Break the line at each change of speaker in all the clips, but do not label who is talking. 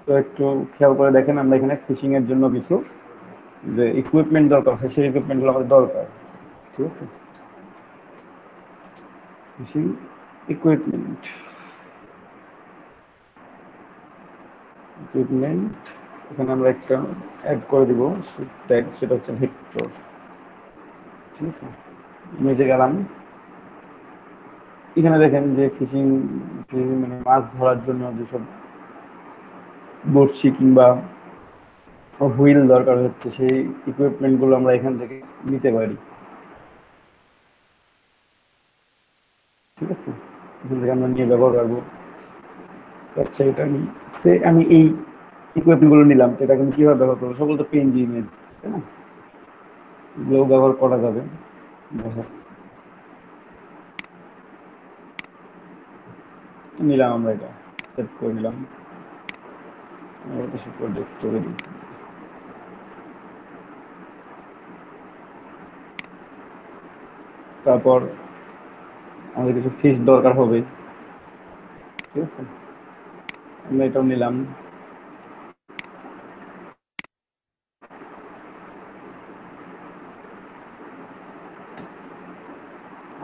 তো একটু খেয়াল করে দেখেন, আমরা এখানে ফিশিং এর জন্য কিছু যে ইকুইপমেন্ট দরকার হয়, সেই ইকুইপমেন্টগুলো আমাদের দরকার। ঠিক আছে, ফিশিং ইকুইপমেন্ট ইকুইপমেন্ট এখানে আমরা একটা অ্যাড করে দিব ট্যাগ, সেটা হচ্ছে ভেক্টর। ঠিক আছে, মেজে গেলাম। এখানে দেখেন যে ফিশিং মানে মাছ ধরার জন্য যেসব বড়শি কিংবা হুইল দরকার হচ্ছে, সেই ইকুইপমেন্টগুলো আমরা এখান থেকে নিতে পারি। ঠিক আছে, এখান থেকে আমরা নিয়ে ব্যবহার করবো। আচ্ছা, এটা আমি এই ইকুইপমেন্টগুলো নিলাম, তো এটাকে আমি কিভাবে ব্যবহার করবো? সকল তো পিএনজি ইমেজ, তাই না? এগুলোও ব্যবহার করা যাবে। দেখো, নিলাম আমরা, এটা সেভ করে নিলাম। ডেস্কটপে দিয়েছি। তারপর আমাদের কিছু ফিশ দরকার হবে। ঠিক আছে, আমরা এটাও নিলাম।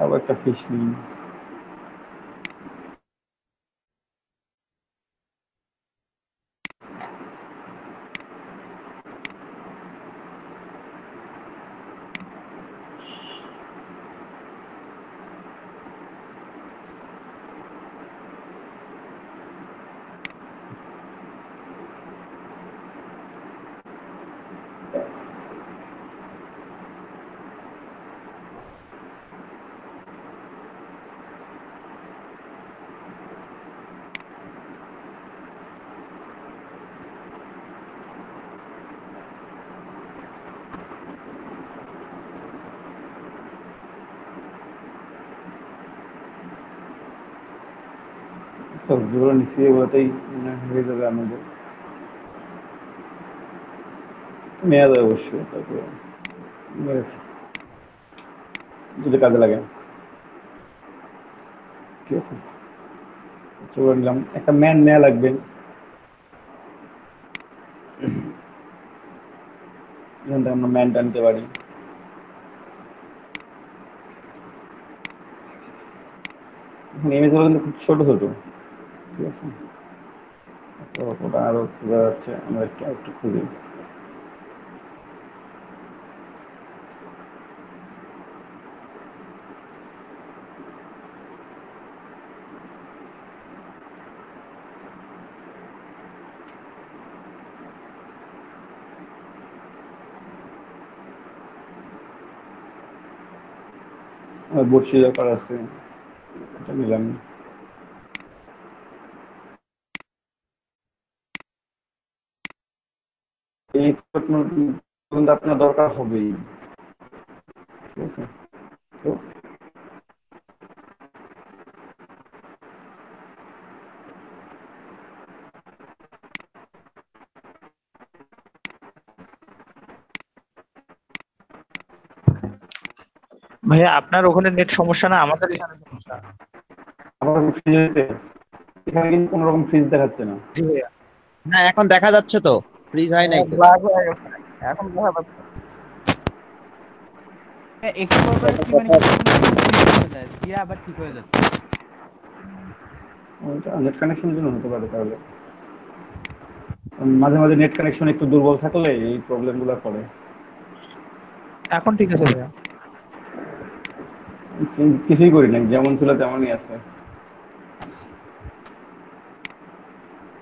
আবার একটা ফিশ নিই। সবজিগুলো নিচ্ছি, এগুলোতেই হয়ে যাবে আমাদের, নেওয়া যায় অবশ্যই। তারপরে যদি কাজে লাগে। ঠিক আছে, আচ্ছা, করে নিলাম। একটা ম্যান নেওয়া লাগবে, এখান থেকে আমরা ম্যানটা নিতে পারি। এখন ইমেজগুলো কিন্তু খুব ছোট ছোট। ঠিক আছে, তো ওটা আরো খোঁজা যাচ্ছে, আমরা একটু একটু খুঁজি। বড়শি দরকার আছে, এটা নিলাম। এই কিন্তু আপনার দরকার হবেই। ঠিক আছে, তো
ভাইয়া আপনার ওখানে নেট সমস্যা না, আমাদের এখানে সমস্যা।
আমার ফ্রিজ হয়েছে, এখানে কিন্তু কোনো রকম ফ্রিজ দেখাচ্ছে না।
জি ভাইয়া।
না, এখন দেখা যাচ্ছে তো, ফ্রিজ হয় নাই তো।
ব্ল্যাক হয়ে গেছে, এখন দেখা যাচ্ছে।
একটু পর পর কি মানে কিছুক্ষণ পর ফ্রিজ হয়ে যায়, দিয়ে আবার ঠিক হয়ে যাচ্ছে।
ওইটা নেট কানেকশনের জন্য হতে পারে তাহলে। মাঝে মাঝে নেট কানেকশন একটু দুর্বল থাকলে এই প্রবলেমগুলো করে।
এখন ঠিক আছে ভাইয়া।
কিছুই করি নাই, যেমন ছিল তেমনই আছে।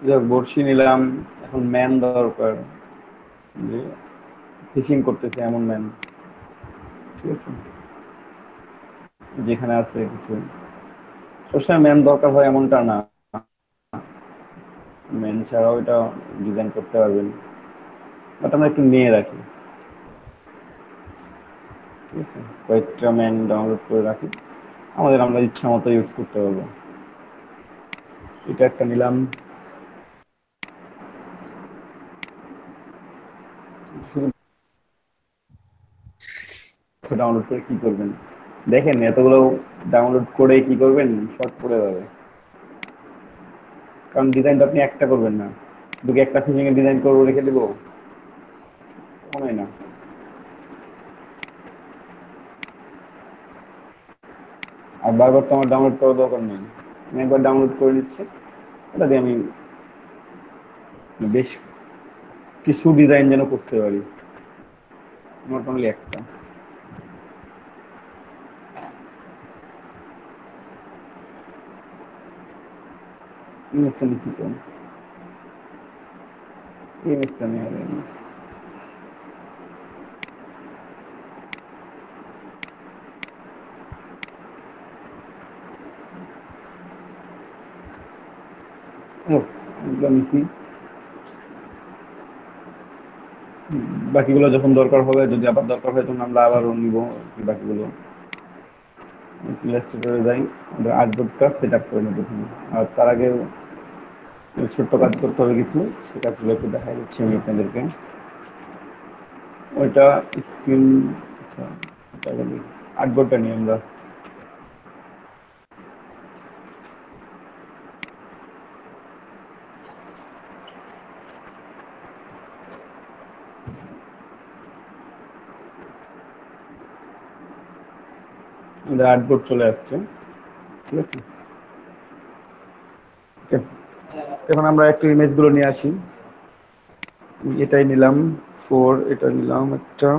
যাক, বড়শি নিলাম। এখন ম্যান দরকার, যে ফিশিং করতেছে এমন ম্যান। ঠিক আছে, যেখানে আছে কিছু, সবসময় ম্যান দরকার হয় এমনটা না, ম্যান ছাড়াও এটা ডিজাইন করতে পারবেন, বাট আমরা একটু নিয়ে রাখি। ঠিক আছে, কয়েকটা ম্যান ডাউনলোড করে রাখি, আমরা ইচ্ছা মতো ইউজ করতে পারবো। এটা একটা নিলাম। শুধু ডাউনলোড করে কি করবেন? দেখেন এতগুলো ডাউনলোড করে কি করবেন? শর্ট পড়ে যাবে। কারণ ডিজাইনটা আপনি একটা করবেন না, শুধু একটা ফিশিং এর ডিজাইন করে রেখে দেবো, হয় না। আর বারবার তো আমার ডাউনলোড করার দরকার নেই, আমি একবার ডাউনলোড করে নিচ্ছি, এটা দিয়ে আমি বেশ কিছু ডিজাইন যেন করতে পারি, নট অনলি একটা। ইমেজটা লিখি তো, ইমেজটা নেওয়া যায় না। বাকিগুলো যখন দরকার হবে, যদি আবার দরকার হয় তখন আমরা আবারও নিব বাকিগুলো। ইলাস্ট্রেটরে যাই, আর্টবোর্ডটা সেট আপ করে নেব প্রথমে। আর তার আগে ছোট্ট কাজ করতে হবে কিছু, সে কাজগুলো একটু দেখা যাচ্ছে আমি আপনাদেরকে। ওইটা স্ক্রিন, আচ্ছা আর্টবোর্ডটা নিয়ে আমরা আমাদের আর্টবোর্ড চলে আসছে, ঠিক আছে। ওকে, এখন আমরা একটু ইমেজগুলো নিয়ে আসি। এটাই নিলাম 4, এটা নিলাম একটা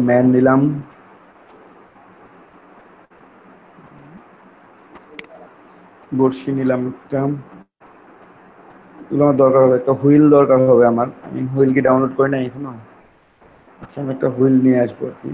ম্যান নিলাম, বর্ষি নিলাম একটা, এগুলো আমার দরকার হবে। একটা হুইল দরকার হবে আমার, আমি হুইল কি ডাউনলোড করে নাই এখনো? আচ্ছা, আমি একটা হুইল নিয়ে আসবো আর কি।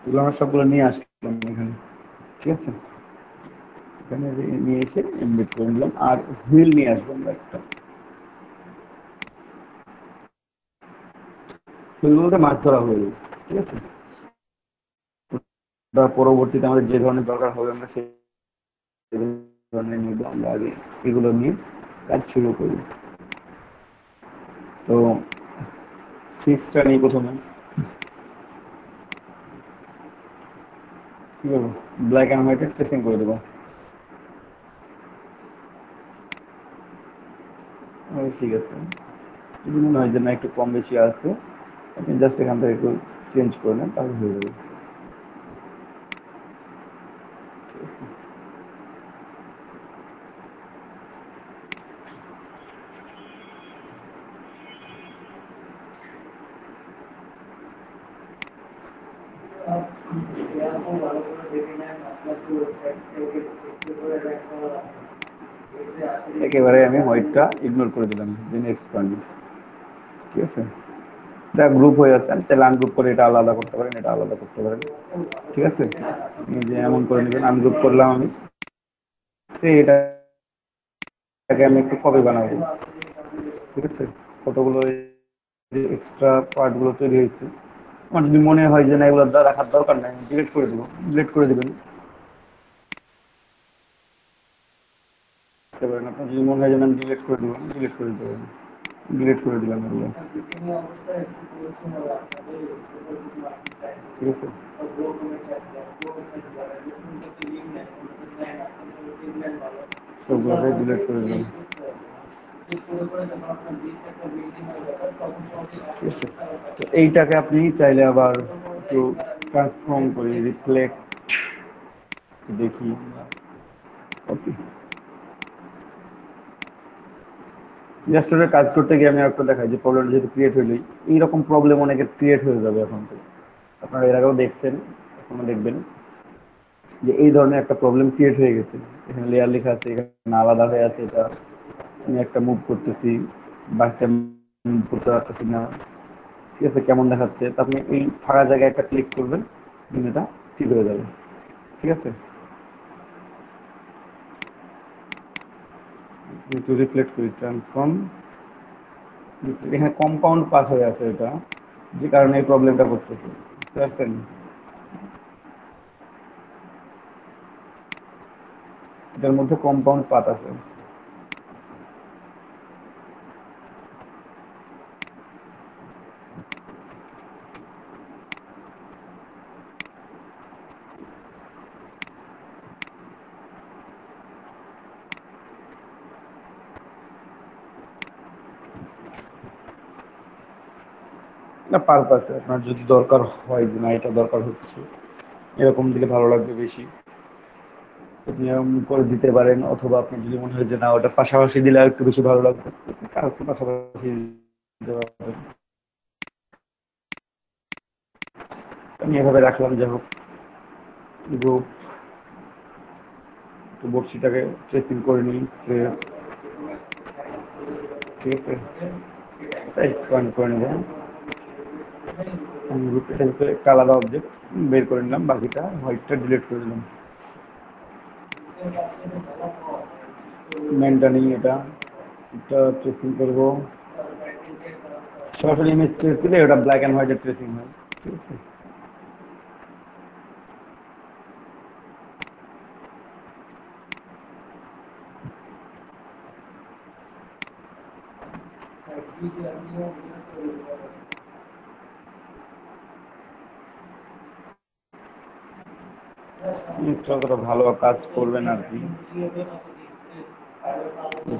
এগুলো আমার সবগুলো নিয়ে আসলাম এখানে, ঠিক আছে। এখানে নিয়ে এসে এমবেড করে নিলাম, আর হুইল নিয়ে আসবো আমরা একটা। হুইল বলতে মাছ ধরা হুইল, ঠিক আছে। বা পরবর্তীতে আমাদের যে ধরনের দরকার হবে আমরা সেই ধরনের নিব। আমরা আগে এগুলো নিয়ে কাজ শুরু করি। তো ফিক্সটা নিই প্রথমে, কি করবো, ব্ল্যাক অ্যান্ড হোয়াইটে স্পেসিং করে দেবো। ঠিক আছে, যদি মনে হয় যে না একটু কম বেশি আছে, আপনি জাস্ট এখান থেকে একটু চেঞ্জ করে নেন, তাহলে হয়ে যাবে। একেবারে আমি হোয়াইটটা ইগনোর করে দিলাম, নেক্সট পয়েন্ট, ঠিক আছে। এটা গ্রুপ হয়ে যাচ্ছে, আমি চাইলে আনগ্রুপ করে এটা আলাদা করতে পারেন, এটা আলাদা করতে পারেন, ঠিক আছে। এই যে এমন করে নেবেন, আনগ্রুপ করলাম আমি, এটাকে আমি একটু কপি বানাবো, ঠিক আছে। কতগুলো এক্সট্রা পার্ট গুলো তৈরি হয়েছে, আমার যদি মনে হয় যে না এগুলো রাখার দরকার নাই, ডিলিট করে দেবো, ডিলিট করে দেবেন। আপনার যদি মনে হয় যে আমি ডিলিট করে দেবো, ডিলিট করে দিতে পারেন, ডিলিট করে দিলাম এগুলো, ঠিক আছে। সবগুলোকে ডিলিট করে দিলাম, ঠিক আছে। তো এইটাকে আপনি চাইলে আবার একটু ট্রান্সফর্ম করে রিফ্লেক্ট দেখি, ওকে। ইলাস্ট্রেটরে কাজ করতে গিয়ে আমি একটা দেখাই যে প্রবলেম যেহেতু ক্রিয়েট হইলেই এইরকম প্রবলেম অনেকের ক্রিয়েট হয়ে যাবে এখন থেকে। আপনারা এর আগেও দেখছেন, এখনো দেখবেন যে এই ধরনের একটা প্রবলেম ক্রিয়েট হয়ে গেছে। এখানে লেয়ার লেখা আছে, এখানে আলাদা হয়ে আছে, এটা আমি একটা মুভ করতেছি, বাকিটা মুভ করতে পারতেছি না, ঠিক আছে, কেমন দেখাচ্ছে। তা আপনি এই ফাঁকা জায়গায় একটা ক্লিক করবেন, এটা ঠিক হয়ে যাবে। ঠিক আছে, একটু রিফ্লেক্ট করি ট্রান্সফর্ম। এখানে কম্পাউন্ড পাস হয়ে আছে, এটা যে কারণে এই প্রবলেমটা করতেছে, বুঝতে পারছেন? এটার মধ্যে কম্পাউন্ড পাত আছে। না পারপাসে আপনার যদি দরকার হয় যে না এটা দরকার হচ্ছে, এরকম দিলে ভালো লাগবে বেশি, আপনি এরকম করে দিতে পারেন। অথবা আপনি যদি মনে হয় যে না ওটা পাশাপাশি দিলে আর একটু বেশি ভালো লাগবে, আর একটু পাশাপাশি দিতে পারেন। আমি এভাবে রাখলাম, যাই হোক গ্রুপ বক্সিটাকে ট্রেসিং করে নিই, ট্রেস। ঠিক আছে, এক্সপ্যান্ড করে নেব। আমি গ্রুপটা সেভ করে একটা আলাদা অবজেক্ট বের করে নিলাম, বাকিটা হোয়াইটটা ডিলিট করে দিলাম। মেনটা নিই, এটা ট্রেসিং করবো। সরাসরি ইমেজ ট্রেস দিলে ওটা ব্ল্যাক অ্যান্ড হোয়াইটের ট্রেসিং হয়। ঠিক আছে, জিনিসটা অতটা ভালো কাজ করবে না আর কি,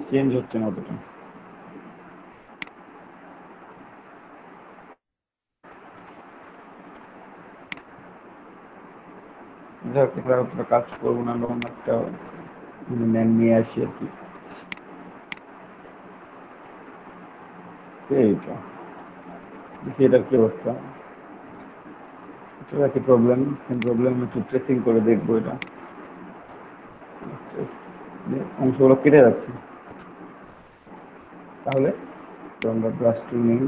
চেঞ্জ হচ্ছে না অতটা। যাই হোক, এবার অতটা কাজ করবো না, অন্য একটা ম্যান নিয়ে আসি আর কি। এইটা দেখি এটার কি অবস্থা। এটা কি প্রবলেম? সেম প্রবলেম, একটু ট্রেসিং করে দেখবো এটা। অংশগুলো কেটে যাচ্ছে, তাহলে তো আমরা ব্রাশ টুল নিই।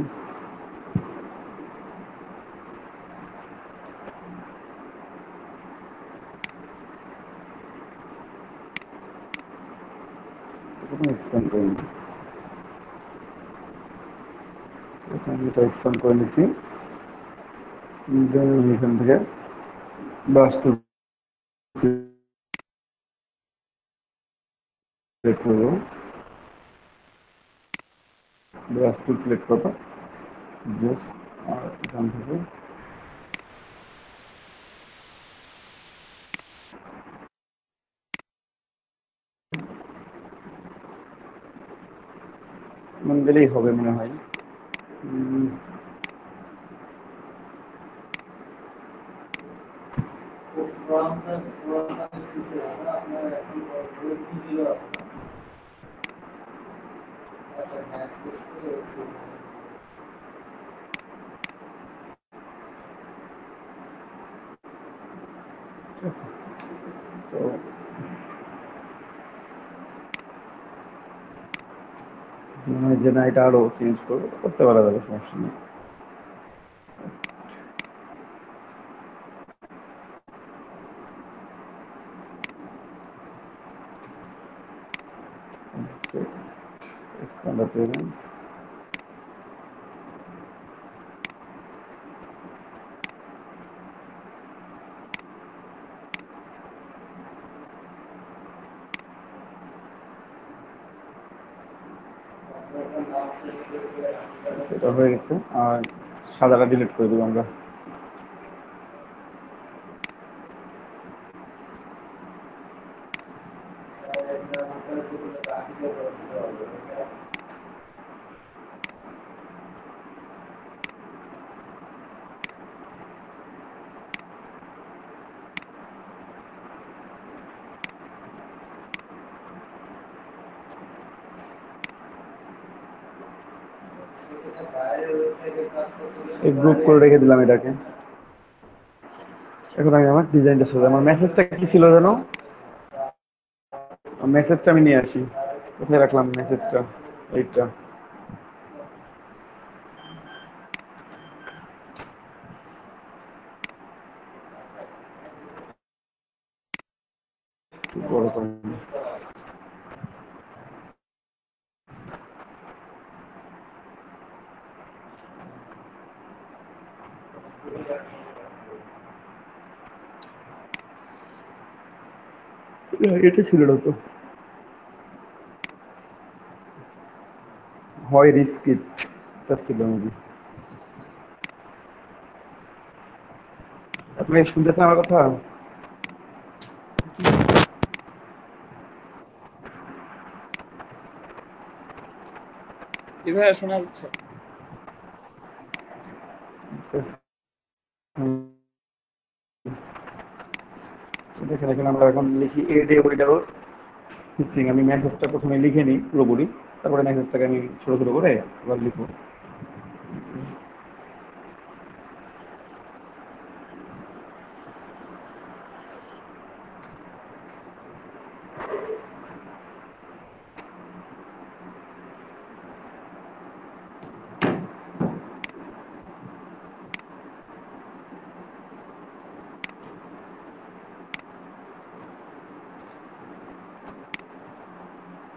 এক্সপ্যান্ড করে নিই। ঠিক আছে, আমি এটা এক্সপ্যান্ড করে নিচ্ছি। এখান থেকে ব্রাশ টুল সিলেক্ট করবো, ব্রাশ টুল সিলেক্ট করবো, জাস্ট আর এখান থেকে মন গেলেই হবে মনে হয়। ঠিক আছে, তো মনে হয় যে না এটা আরো চেঞ্জ করতে পারা যাবে, সমস্যা নেই। Expand appearance. এটা হয়ে গেছে, আর সাদাটা ডিলিট করে দেবো আমরা। এই গ্রুপ করে রেখে দিলাম এটাকে। এখন আমি আমার ডিজাইনটা সাজাবো। আমার মেসেজটা কি ছিল জানো? মেসেজটা আমি নিয়ে আসি। কোথায় রাখলাম মেসেজটা? এইটা। বড় করে এটা ছিল না তো, হয় রিস্কিট, এটা ছিল মেবি। আপনি শুনতেছেন আমার কথা?
কিভাবে শোনা যাচ্ছে?
দেখেন এখানে আমরা এখন লিখি এ ডে উইদার ফিক্সিং। আমি মেসেজটা প্রথমে লিখে নিই পুরোপুরি, তারপরে মেসেজটাকে আমি ছোট ছোট করে আবার লিখবো।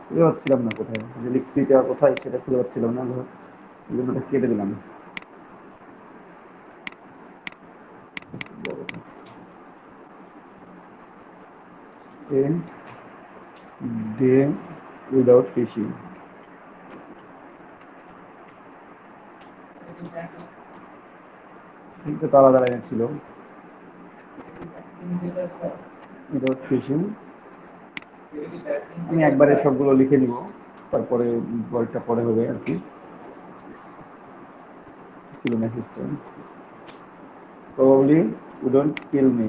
খুঁজে পাচ্ছিলাম না কোথায় যে লিখছি, এটা কোথায় সেটা খুঁজে পাচ্ছিলাম না, এই জন্য ওটা কেটে দিলাম। A day without fishing. কিন্তু তো আলাদা লাইনে ছিল উইদাউট ফিশিং। আমি একবারে সবগুলো লিখে নিব, তারপরে বলটা পরে হবে আর কি। ছিল মেসেজটা, probably wouldn't kill me.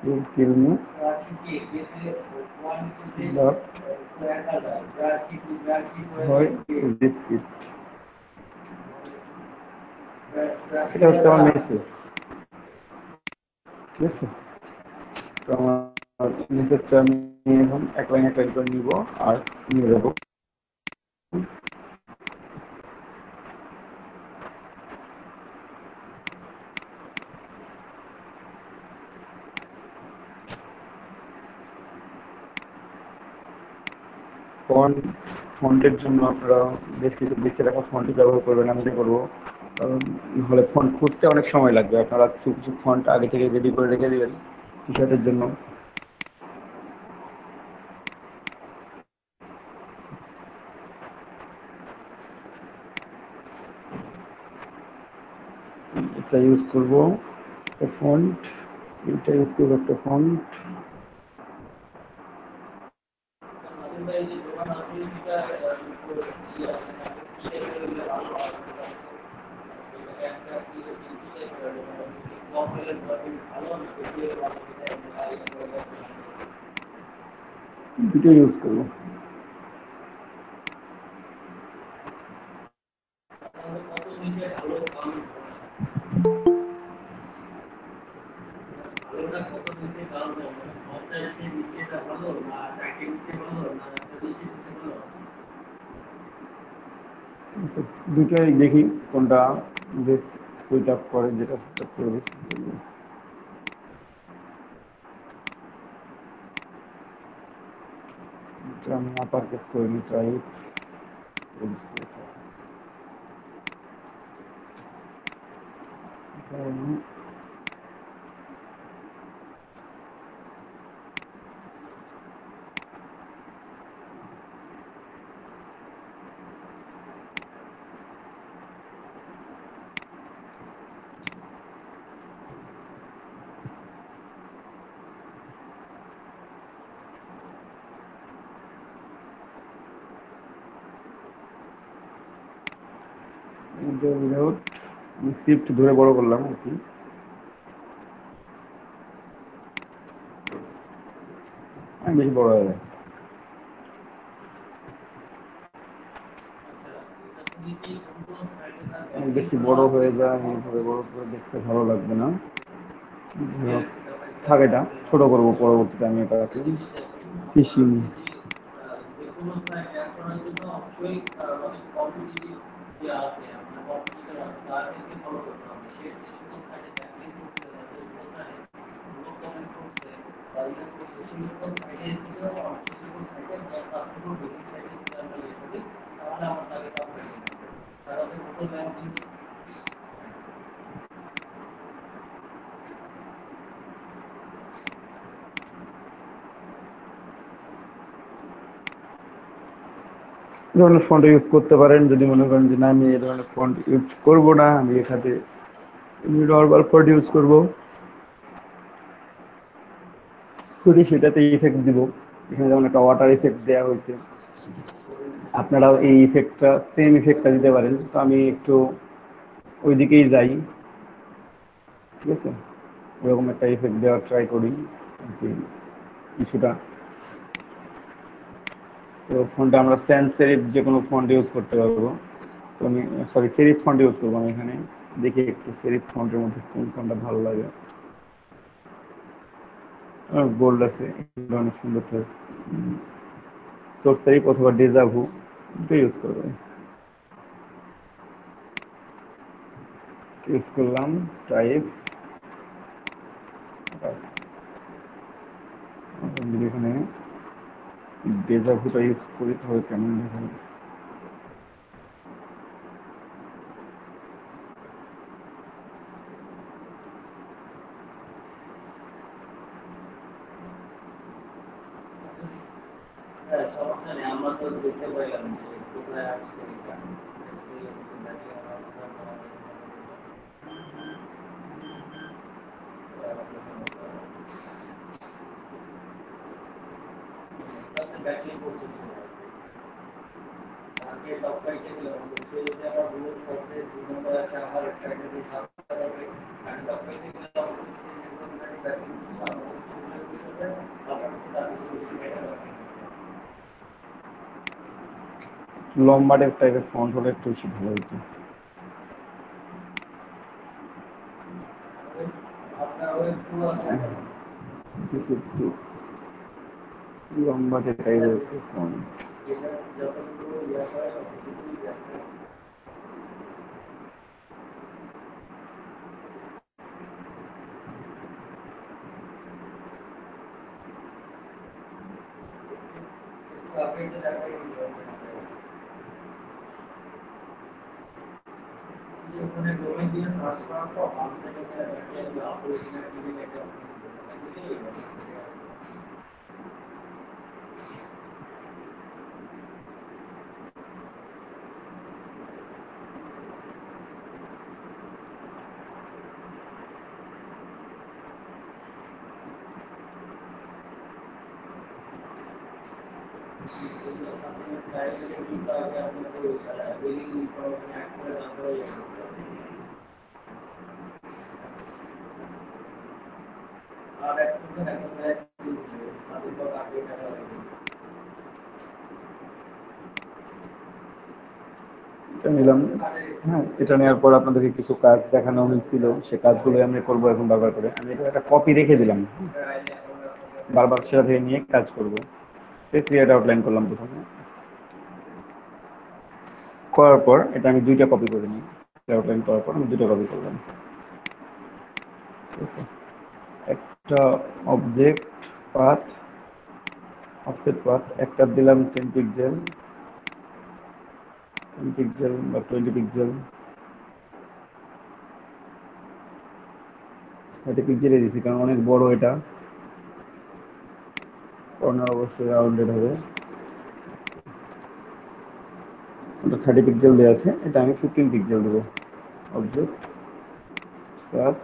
Will kill me, but why risk it? এটা হচ্ছে আমার মেসেজ, ঠিক আছে? তো আমার মেসেজটা আমি এখন এক লাইন করে নিব আর নিয়ে যাবো। ফন্ট, ফন্টের জন্য আপনারা বেশ কিছু বেছে রাখা ফন্ট ব্যবহার করবেন, আমি যেটা করবো। কারণ হলে ফন্ট খুঁজতে অনেক সময় লাগবে, আপনারা কিছু কিছু ফন্ট আগে থেকে রেডি করে রেখে দেবেন টি শার্টের জন্য। এটা ইউজ করবো একটা ফন্ট, এটা ইউজ করবো একটা ফন্ট। দুটো ইউজ করবো। দুটোই দেখি কোনটা বেস্ট সুইট আপ করে, যেটা সুইট আপ করে বেশি। আমি আপার কেস করে নি, ট্রাই উইদাউট, শিফট ধরে বড় করলাম আর কি। বেশি বড় হয়ে যায়। বেশি বড় হয়ে যায়, এইভাবে বড় করে দেখতে ভালো লাগবে না। থাক, এটা ছোট করবো পরবর্তীতে আমি এটাকে ফিশিং। এই ধরনের ফন্ট ইউজ করতে পারেন যদি মনে করেন যে না আমি এই ধরনের ফন্ট ইউজ করবো না, আমি এখানে নর্মাল ফন্ট ইউজ করবো, শুধু সেটাতে ইফেক্ট দিব। এখানে যেমন একটা ওয়াটার ইফেক্ট দেওয়া হয়েছে, আপনারাও এই ইফেক্টটা সেম ইফেক্টটা দিতে পারেন। তো আমি একটু ওই দিকেই যাই, ঠিক আছে, এরকম একটা ইফেক্ট দেওয়ার ট্রাই করি কিছুটা। তো ফন্টটা আমরা স্যান্স সেরিফ যে কোনো ফন্ট ইউজ করতে পারবো। তো আমি সেরিফ ফন্ট ইউজ করবো। আমি এখানে দেখি একটু সেরিফ ফন্টের মধ্যে কোন ফন্টটা ভালো লাগে। গোল্ড আছে, অনেক সুন্দর। সোর্স সেরিফ অথবা ডেজাভু এটা ইউজ করবো। ইউজ করলাম টাইপ, এখানে ডেজাভুটা ইউজ করি তাহলে কেমন দেখাবে। লম্বা টাইপের ফন্ট হলে একটু বেশি ভালো হতো। লম্বা টাইপের ফন্ট এটা নিলাম। হ্যাঁ, এটা নেওয়ার পর আপনাদেরকে কিছু কাজ দেখানো হয়েছিল, সে কাজগুলো আমি করবো এখন ব্যবহার করে। আমি এটা একটা কপি রেখে দিলাম, বারবার সেটা থেকে নিয়ে কাজ করবো। ক্রিয়েট আউটলাইন করলাম প্রথমে, করার পর এটা আমি দুইটা কপি করে নিই। আউটলাইন করার পর আমি দুটো কপি করলাম। একটা অবজেক্ট পাথ, অফসেট পাথ, একটা দিলাম 10 পিক্সেল, 10 পিক্সেল বা 20 পিক্সেল, 30 পিক্সেলে দিয়েছি কারণ অনেক বড় এটা, কর্নার অবশ্যই রাউন্ডেড হবে। 30 পিক্সেল দেওয়া আছে, এটা আমি 15 পিক্সেল দেবো। অবজেক্ট পাথ,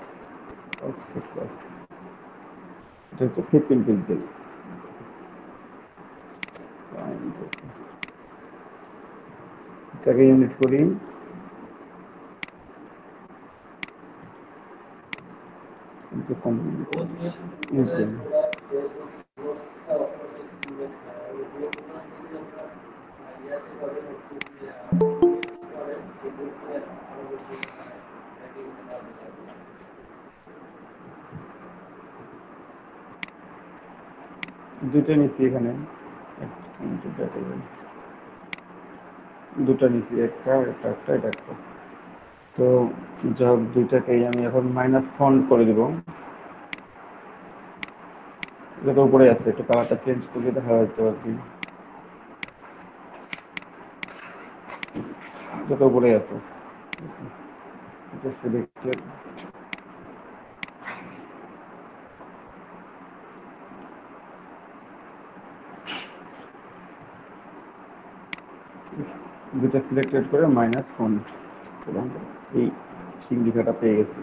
অফসেট পাথ, এটা হচ্ছে 15 পিক্সেল। এটাকে ইউনিট করি, দুইটা নিচ্ছি এখানে, দুটা নিচ্ছি, একটা এটা একটা এটা একটা। তো যা হোক, দুইটাকেই আমি এখন মাইনাস ফন্ট করে দিব। এটা তো উপরে আছে, একটু কালারটা চেঞ্জ করে দেখা হয়তো আর কি। এটা তো উপরে আছে, এটা সিলেক্টেড। দুটা সিলেক্টেড করে মাইনাস ফন্ট, এই সিগনিফায়ারটা পেয়ে গেছি।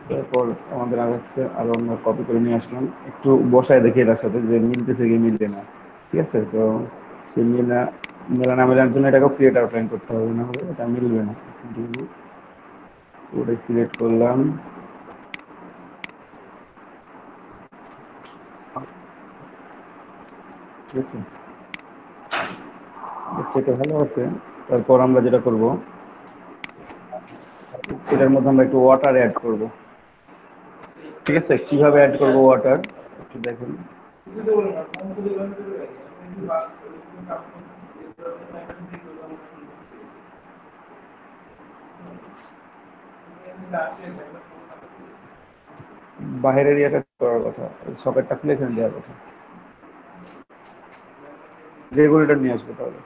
তারপর আমাদের আগে আরো আমরা কপি করে নিয়ে আসলাম, একটু বসায় দেখি এটার সাথে যে মিলতেছে কি মিলবে না। ঠিক আছে, তো সেই মেলা না মেলার জন্য এটাকেও ক্রিয়েট আউটলাইন করতে হবে, না হলে এটা মিলবে না। ওটাই সিলেক্ট করলাম। ঠিক আছে, এটা ভালো আছে। তারপর আমরা যেটা করব, এটার মধ্যে আমরা একটু ওয়াটার অ্যাড করব। ঠিক আছে, কিভাবে অ্যাড করব ওয়াটার একটু দেখুন। বাহিরের ইয়েটা করার কথা, সকেটটা খুলে এখানে দেওয়ার কথা, রেগুলেটর নিয়ে আসবে তাহলে।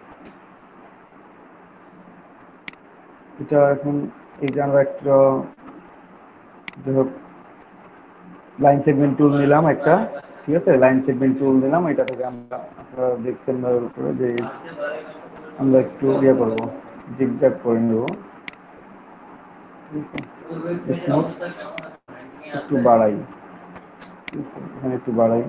এটা এখন এই যে আমরা একটা যাই হোক লাইন সেগমেন্ট টুল নিলাম একটা। ঠিক আছে, লাইন সেগমেন্ট টুল নিলাম, এটা থেকে আমরা, আপনারা দেখছেন উপরে যে আমরা একটু ইয়ে করবো, জিগজ্যাগ করে নেব। স্মুথ একটু বাড়াই, এখানে একটু বাড়াই।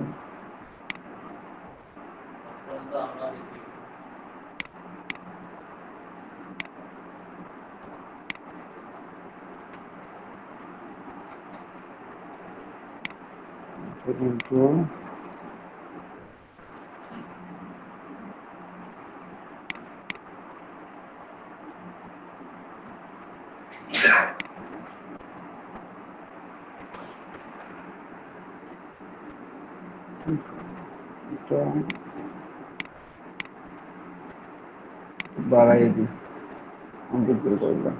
কিন্তু এটা বাড়াই দিই, ডিজিটাল করলাম,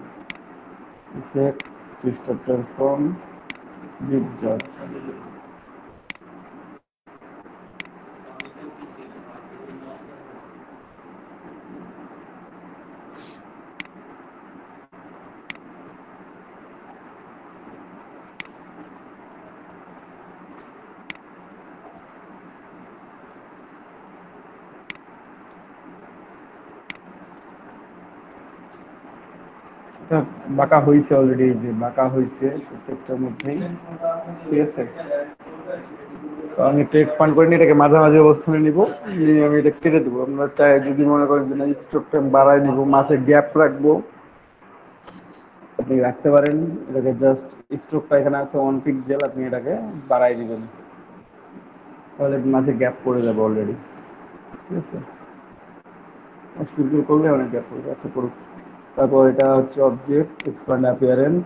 ইফেক্ট, ক্রিস্টাল ট্রান্সফর্ম, জিগজ্যাগ। বাঁকা হয়েছে অলরেডি, যে বাঁকা হয়েছে প্রত্যেকটার মধ্যেই। ঠিক আছে, তো আমি একটু এক্সপান্ড করে নিয়ে এটাকে মাঝামাঝি অবস্থানে নিব, নিয়ে আমি এটা কেটে দেবো। আপনারা চাই যদি মনে করেন যে না স্ট্রোকটা বাড়াই নিব, মাঝে গ্যাপ রাখবো, আপনি রাখতে পারেন। এটাকে জাস্ট স্ট্রোকটা এখানে আছে 1 পিক্সেল, আপনি এটাকে বাড়াই দিবেন, তাহলে মাঝে গ্যাপ পড়ে যাবে অলরেডি। ঠিক আছে, পিক্সেল করলে অনেক গ্যাপ পড়বে। আচ্ছা করুক। তারপর এটা হচ্ছে অবজেক্ট এক্সপান্ড অ্যাপিয়ারেন্স,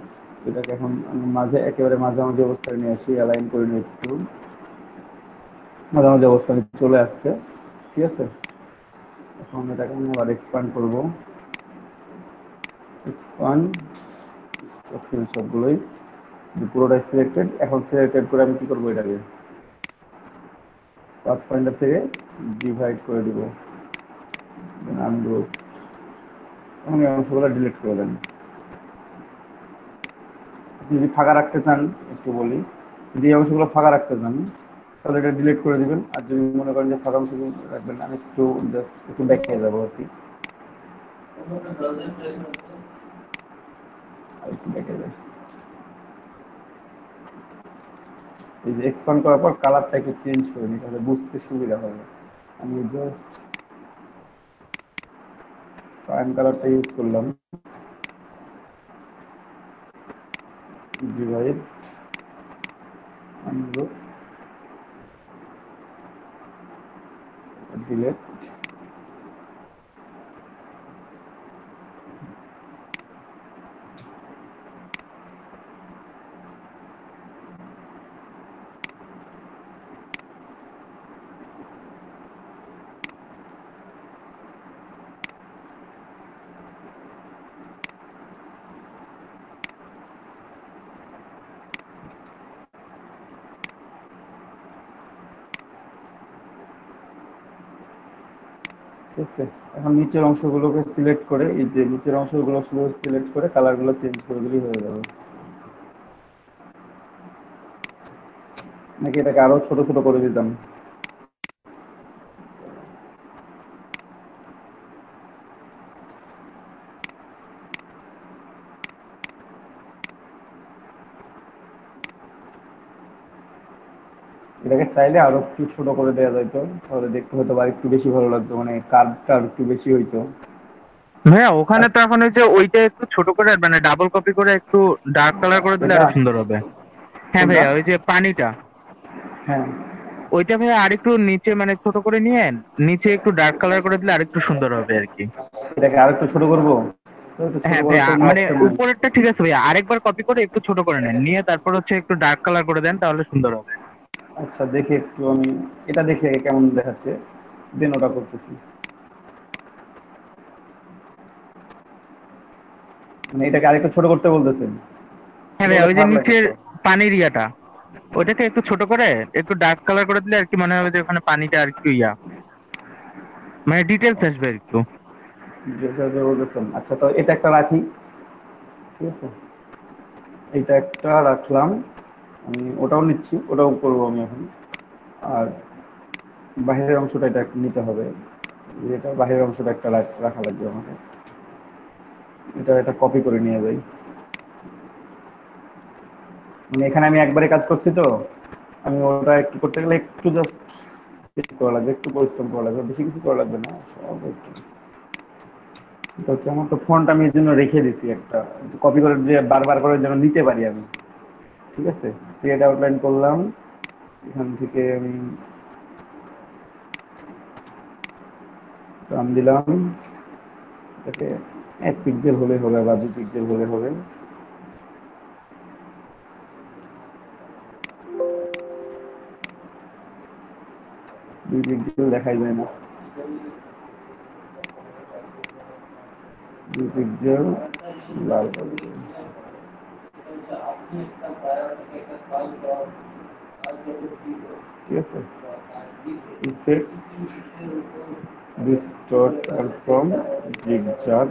এটাকে এখন আমি মাঝে একেবারে মাঝামাঝি অবস্থায় নিয়ে আসি, অ্যালাইন করে নিয়ে একটু মাঝামাঝি অবস্থানে চলে আসছে। ঠিক আছে, এখন এটাকে আমি আবার এক্সপান্ড করবো, এক্সপান্ড সবগুলোই, পুরোটাই সিলেক্টেড। এখন সিলেক্টেড করে আমি কি করবো, এটাকে পাথ ফাইন্ডার থেকে ডিভাইড করে দিব, আনগ্রুপ, এখন এই অংশগুলো ডিলিট করে দেন। যদি ফাঁকা রাখতে চান, একটু বলি, যদি এই অংশগুলো ফাঁকা রাখতে চান তাহলে এটা ডিলিট করে দিবেন। আর যদি মনে করেন যে ফাঁকা অংশগুলো রাখবেন, আমি একটু জাস্ট একটু দেখিয়ে যাবো আর কি, একটু দেখে যাই। এই যে এক্সপান্ড করার পর কালারটা একটু চেঞ্জ করে নিই, তাহলে বুঝতে সুবিধা হবে। আমি জাস্ট ফাইন কালারটা ইউজ করলাম, ডিভাইড, আনগ্রুপ, ডিলিট, ঠিক আছে, এখন নিচের অংশগুলোকে সিলেক্ট করে, এই যে নিচের অংশগুলো সিলেক্ট করে কালারগুলো চেঞ্জ করে দিলেই হয়ে যাবে। নাকি এটাকে আরো ছোট ছোট করে দিতাম? এটাকে চাইলে আরো একটু ছোট করে দেওয়া যাইতো, তাহলে দেখতে হয়তো বা একটু বেশি ভালো লাগতো, মানে কার্ভটা আর একটু বেশি হইতো।
ভাইয়া ওখানে তো এখন ওই যে ওইটা একটু ছোট করে মানে ডাবল কপি করে একটু ডার্ক কালার করে দিলে
এটা
আরো সুন্দর হবে। হ্যাঁ
কোনটা?
ভাইয়া, ওই যে পানিটা,
হ্যাঁ,
ওইটা ভাইয়া আরেকটু নিচে মানে ছোট করে নিয়ে নিচে একটু ডার্ক কালার করে দিলে আরেকটু সুন্দর হবে আর কি।
এটাকে আর একটু ছোট করবো, তো একটু ছোট
হ্যাঁ
করার
ভাইয়া,
তো কোনো
মানে
অপশন নাই।
উপরেরটা ঠিক আছে ভাইয়া, আরেকবার কপি করে একটু ছোট করে নেন, নিয়ে তারপর হচ্ছে একটু ডার্ক কালার করে দেন, তাহলে সুন্দর হবে।
আচ্ছা দেখি একটু, আমি এটা দেখি আগে কেমন দেখাচ্ছে, দেন ওটা করতেছি। মানে এটাকে আরেকটু ছোট করতে বলতেছেন?
হ্যাঁ
ছোট
ভাইয়া,
হলে
ওই যে
খারাপ লাগে
নিচের
তো।
পানির ইয়াটা, ওইটাকে একটু ছোট করে একটু ডার্ক কালার করে দিলে আর কি মনে হবে যে ওখানে পানিটা আর কি ইয়া, মানে ডিটেলস আসবে আর একটু।
যেভাবে বলতেছেন, আচ্ছা তো এটা একটা রাখি, ঠিক আছে, এইটা একটা রাখলাম, আমি ওটাও নিচ্ছি, ওটাও করবো আমি এখন। আর বাহিরের অংশটা এটা নিতে হবে, এটা বাহিরের অংশটা একটা রাখা লাগবে আমাকে, এটা কপি করে নিয়ে যাই। মানে এখানে আমি একবারে কাজ করছি তো, আমি ওটা একটু করতে গেলে একটু জাস্ট করা লাগবে, একটু পরিশ্রম করা লাগবে, বেশি কিছু করা লাগবে না, সব একটু। এটা হচ্ছে আমার তো ফন্ট আমি এর জন্য রেখে দিচ্ছি একটা, কপি করে যে বারবার করে যেন নিতে পারি আমি। ঠিক আছে, ক্রিয়েট আউটলাইন করলাম, এখান থেকে আমি নাম দিলাম, এটাকে 1 পিক্সেল হলে হবে বা 2 পিক্সেল হলে হবে। 2 পিক্সেল দেখাই যায় না, 2 পিক্সেল লাল করে দিই। ঠিক আছে, effect distort transform zigzag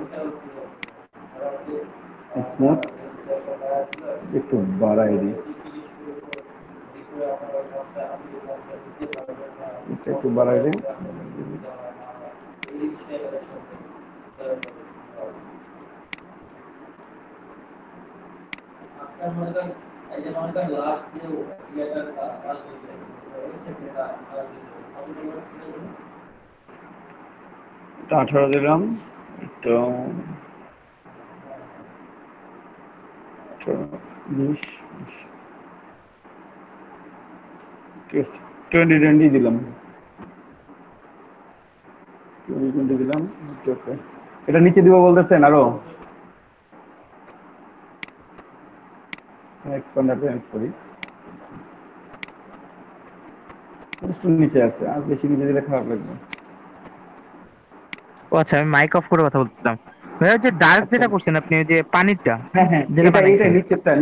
smooth, একটু বাড়াই দিই, এটা একটু বাড়াই দিই। এটা 18 দিলাম, এটা 20, ঠিক আছে, 20 দিলাম, 20 দিলাম। ওকে, এটা নিচে দিব বলতেছেন আরো? এক্সপান্ডার সরি, একটু নিচে আছে, আর বেশি নিচে দিলে খারাপ লাগবে।
ও আচ্ছা, আমি মাইক অফ করে কথা বলছিলাম। ভাইয়া, ওই যে ডার্ক
আচ্ছা,
যেটা করছেন আপনি, ওই যে পানিরটা
হ্যাঁ হ্যাঁ,
যেটা
এটা
বানাইছেন,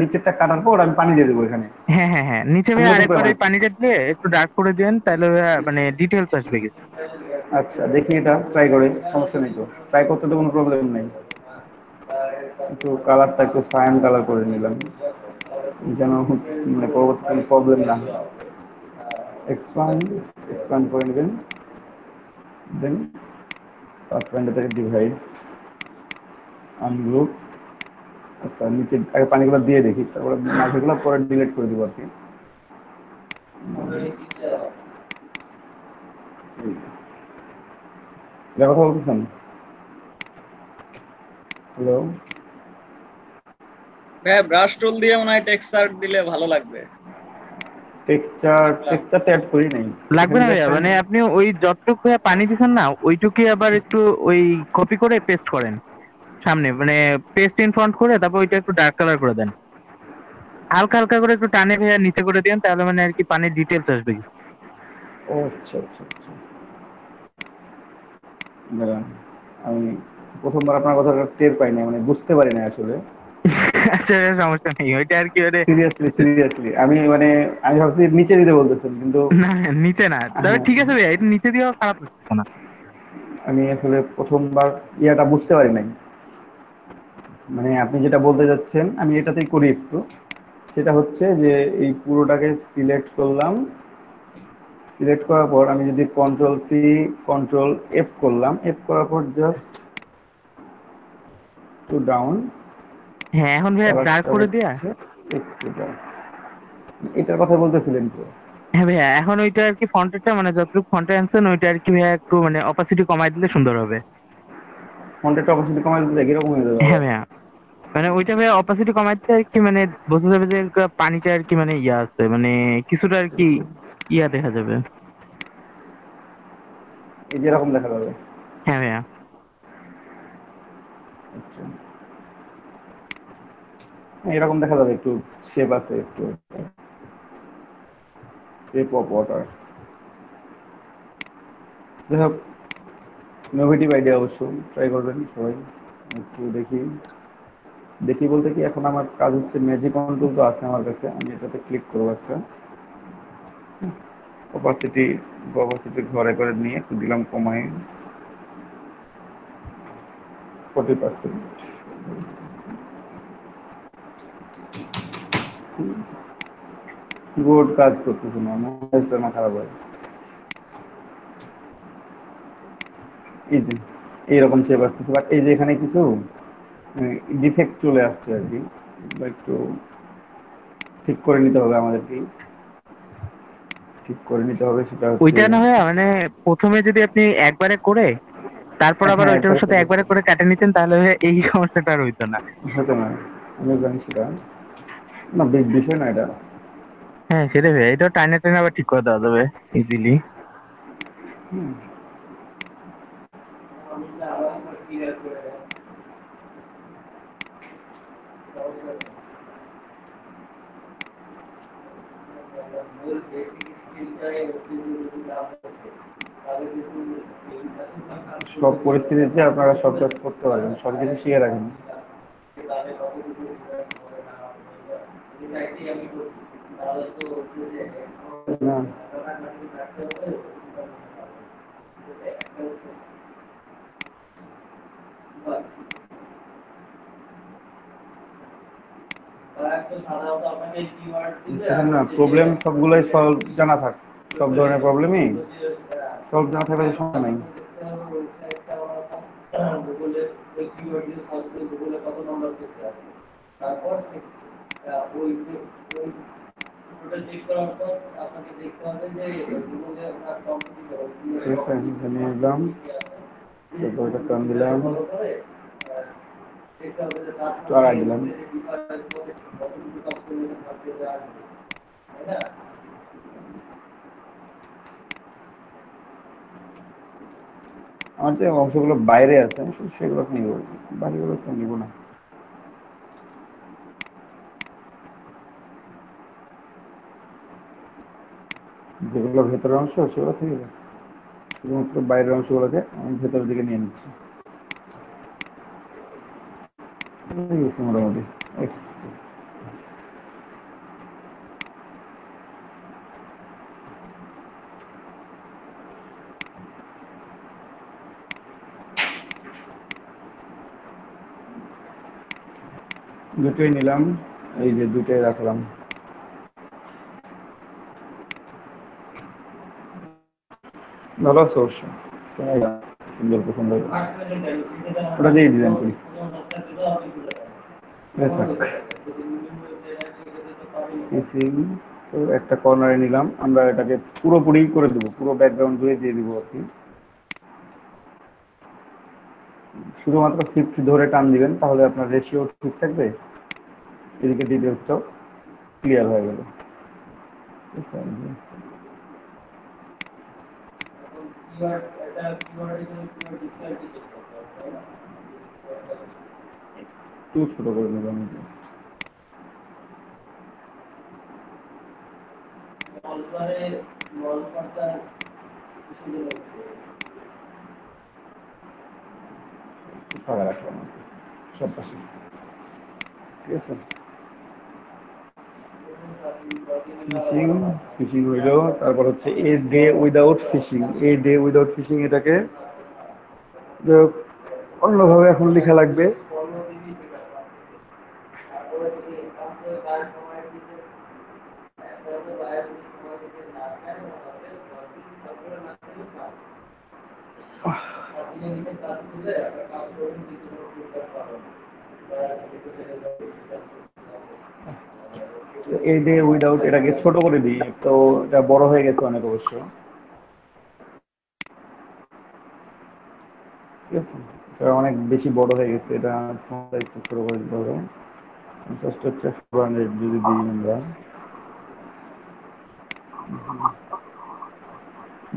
নিচেরটা কাটার পর আমি পানি দিয়ে দেবো এখানে,
হ্যাঁ হ্যাঁ হ্যাঁ, নিচে
আমি
ভাইয়া
নতুন করে
আরেকবার ওই
বানাচ্ছি।
পানিটা দিয়ে একটু ডার্ক করে দেন, তাহলে ভাইয়া মানে ডিটেলস আসবে কিছু।
আচ্ছা দেখি, এটা ট্রাই করে, সমস্যা নেই তো, ট্রাই করতে তো কোনো প্রবলেম নেই। একটু কালারটা একটু সায়ান কালার করে নিলাম, যেন মানে পরবর্তীতে কোনো প্রবলেম না হয়। এক্সপান্ড এক্সপান্ড করে নেবেন, দেন পাথফাইন্ডার থেকে ডিভাইড, আনগ্রুপ। আচ্ছা নিচে আগে পানিগুলো দিয়ে দেখি, তারপরে মাঝেগুলো পরে ডিলিট করে দিব আর কি। এটা কথা বলতেছেন? হ্যালো?
হ্যাঁ, ব্রাশ টুল দিয়ে মনে হয় টেক্সচার দিলে ভালো লাগবে।
টেক্সচারটা অ্যাড করি নাই
লাগবে
এখানে,
না
জাস্ট
ভাইয়া,
আমি
মানে আপনি ওই যতটুকু ভাইয়া পানি দিচ্ছেন না, ওইটুকুই আবার একটু ওই কপি করে পেস্ট করেন সামনে, মানে পেস্ট ইন ফ্রন্ট করে তারপর ওইটা একটু ডার্ক কালার করে দেন, হালকা হালকা করে একটু টানে ভাইয়া নিচে করে দেন, তাহলে মানে আর কি পানির ডিটেলস আসবে কিছু।
ও আচ্ছা আচ্ছা আচ্ছা, দাঁড়ান, আমি প্রথমবার আপনার কথাটা টের পাই না, মানে বুঝতে পারি না আসলে।
আচ্ছা, সমস্যা নেই, ওইটা আর কি মানে
সিরিয়াসলি সিরিয়াসলি আমি মানে, আমি ভাবছি নিচে দিতে বলতেছেন কিন্তু।
না নিচে না, তবে
হ্যাঁ,
ঠিক আছে ভাইয়া, এটা নিচে দিয়েও খারাপ লাগছে না।
আমি আসলে প্রথমবার ইয়াটা বুঝতে পারি নাই, মানে আপনি যেটা বলতে যাচ্ছেন আমি এটাতেই করি একটু। সেটা হচ্ছে যে এই পুরোটাকে সিলেক্ট করলাম, সিলেক্ট করার পর আমি যদি কন্ট্রোল সি কন্ট্রোল এফ করলাম, এফ করার পর জাস্ট টু ডাউন,
হ্যাঁ এখন ভাইয়া ডার্ক
কালারটা
করে দেয়া।
হচ্ছে একটু down। এটার কথা বলতেছিলেন তো?
হ্যাঁ ভাইয়া এখন ওইটা আর কি ফন্টেরটা মানে যতটুকু ফন্টে আনছেন ওইটা আর কি ভাইয়া একটু মানে অপাসিটি কমাই দিলে সুন্দর হবে।
ফন্টের অপাসিটি কমাই দিলে কিরকম হয়ে যাবে
হ্যাঁ
আবার?
ভাইয়া মানে ওইটা ভাইয়া অপাসিটি কমাই দিলে আর কি মানে বোঝা যাবে যে পানিটা আর কি মানে ইয়া আছে মানে কিছুটা আর কি ইয়া দেখা যাবে।
এই যেরকম দেখা যাবে?
হ্যাঁ ভাইয়া।
আচ্ছা, হ্যাঁ, এরকম দেখা যাবে, একটু শেপ আছে, একটু শেপ অফ ওয়াটার। যাই হোক, ইনোভেটিভ আইডিয়া, অবশ্য ট্রাই করবেন সবাই। একটু দেখি, দেখি বলতে কি এখন আমার কাজ হচ্ছে ম্যাজিক কন্ট্রোল তো আছে আমার কাছে, আমি এটাতে ক্লিক করবো একটা, অপাসিটি অপাসিটি ঘরে করে নিয়ে একটু দিলাম কমাই 40%। কিবোর্ড কাজ করতেছে না, মনে না খারাপ হয়। এই যে এইরকম শেপ আসতেছে, বাট এই যে এখানে কিছু ডিফেক্ট চলে আসছে আর কি, বা একটু ঠিক করে নিতে হবে আমাদেরকে, ঠিক করে নিতে হবে। সেটা হচ্ছে,
ওইটা না ভাইয়া মানে প্রথমে যদি আপনি একবারে করে তারপর আবার
হ্যাঁ একবারে
ওইটার সাথে
করে
একবারে করে কাটে নিতেন তাহলে ভাইয়া এই সমস্যাটা আর হইতো না।
হতে না, আমি জানি সেটা না, বিষয় না এটা।
হ্যাঁ সেটাই ভাইয়া, এটা টাইনে টাইনে আবার ঠিক করে দেওয়া যাবে ইজিলি।
সব পরিস্থিতিতে আপনারা সব কাজ করতে পারবেন, সব কিছু শিখে রাখেন না। দেখেন না, প্রবলেম সবগুলোই সলভ জানা থাক, সব ধরনের প্রবলেমই সলভ জানা থাকলে তো সমস্যা নাই। ঠিক আছে, নিয়ে নিলাম, তারপর এটা টান দিলাম, একটু আড়াই দিলাম। আমার যে অংশগুলো বাইরে আছে আমি শুধু সেগুলো নিব, বাকিগুলো তো নিব না। যেগুলো ভেতরের অংশ সেগুলো থেকে যাবে, শুধুমাত্র বাইরের অংশগুলোকে আমি ভেতরের দিকে নিয়ে নিচ্ছি। হয়ে গেছে মোটামুটি। দুটোই নিলাম, এই যে দুটোই রাখলাম। ভালো আছে অবশ্য, সুন্দর পছন্দ হবে, ওটা দিয়ে ডিজাইন করি। তো একটা কর্নারে নিলাম, আমরা এটাকে পুরোপুরি করে দেবো, পুরো ব্যাকগ্রাউন্ড জুড়ে দিয়ে দিব আর কি। শুধুমাত্র শিফট ধরে টান দিবেন, তাহলে আপনার রেশিও ঠিক থাকবে, এদিকে ডিটেলসটাও ক্লিয়ার হয়ে গেল। একটু ছোট করে নিলাম জাস্ট। ফাঁকা রাখলাম আর কি, সব পাশে। ঠিক আছে, ফিশিং, ফিশিং হইলো, তারপর হচ্ছে a day without fishing, a day without fishing, এটাকে যাই হোক, অন্যভাবে এখন লেখা লাগবে। এই ডে উইদাউট এটাকে ছোট করে দিই, তো এটা বড় হয়ে গেছে অনেক অবশ্য। ঠিক আছে, এটা অনেক বেশি বড় হয়ে গেছে, এটা একটু ছোট করে দিতে হবে। জাস্ট হচ্ছে 400 যদি দিই আমরা,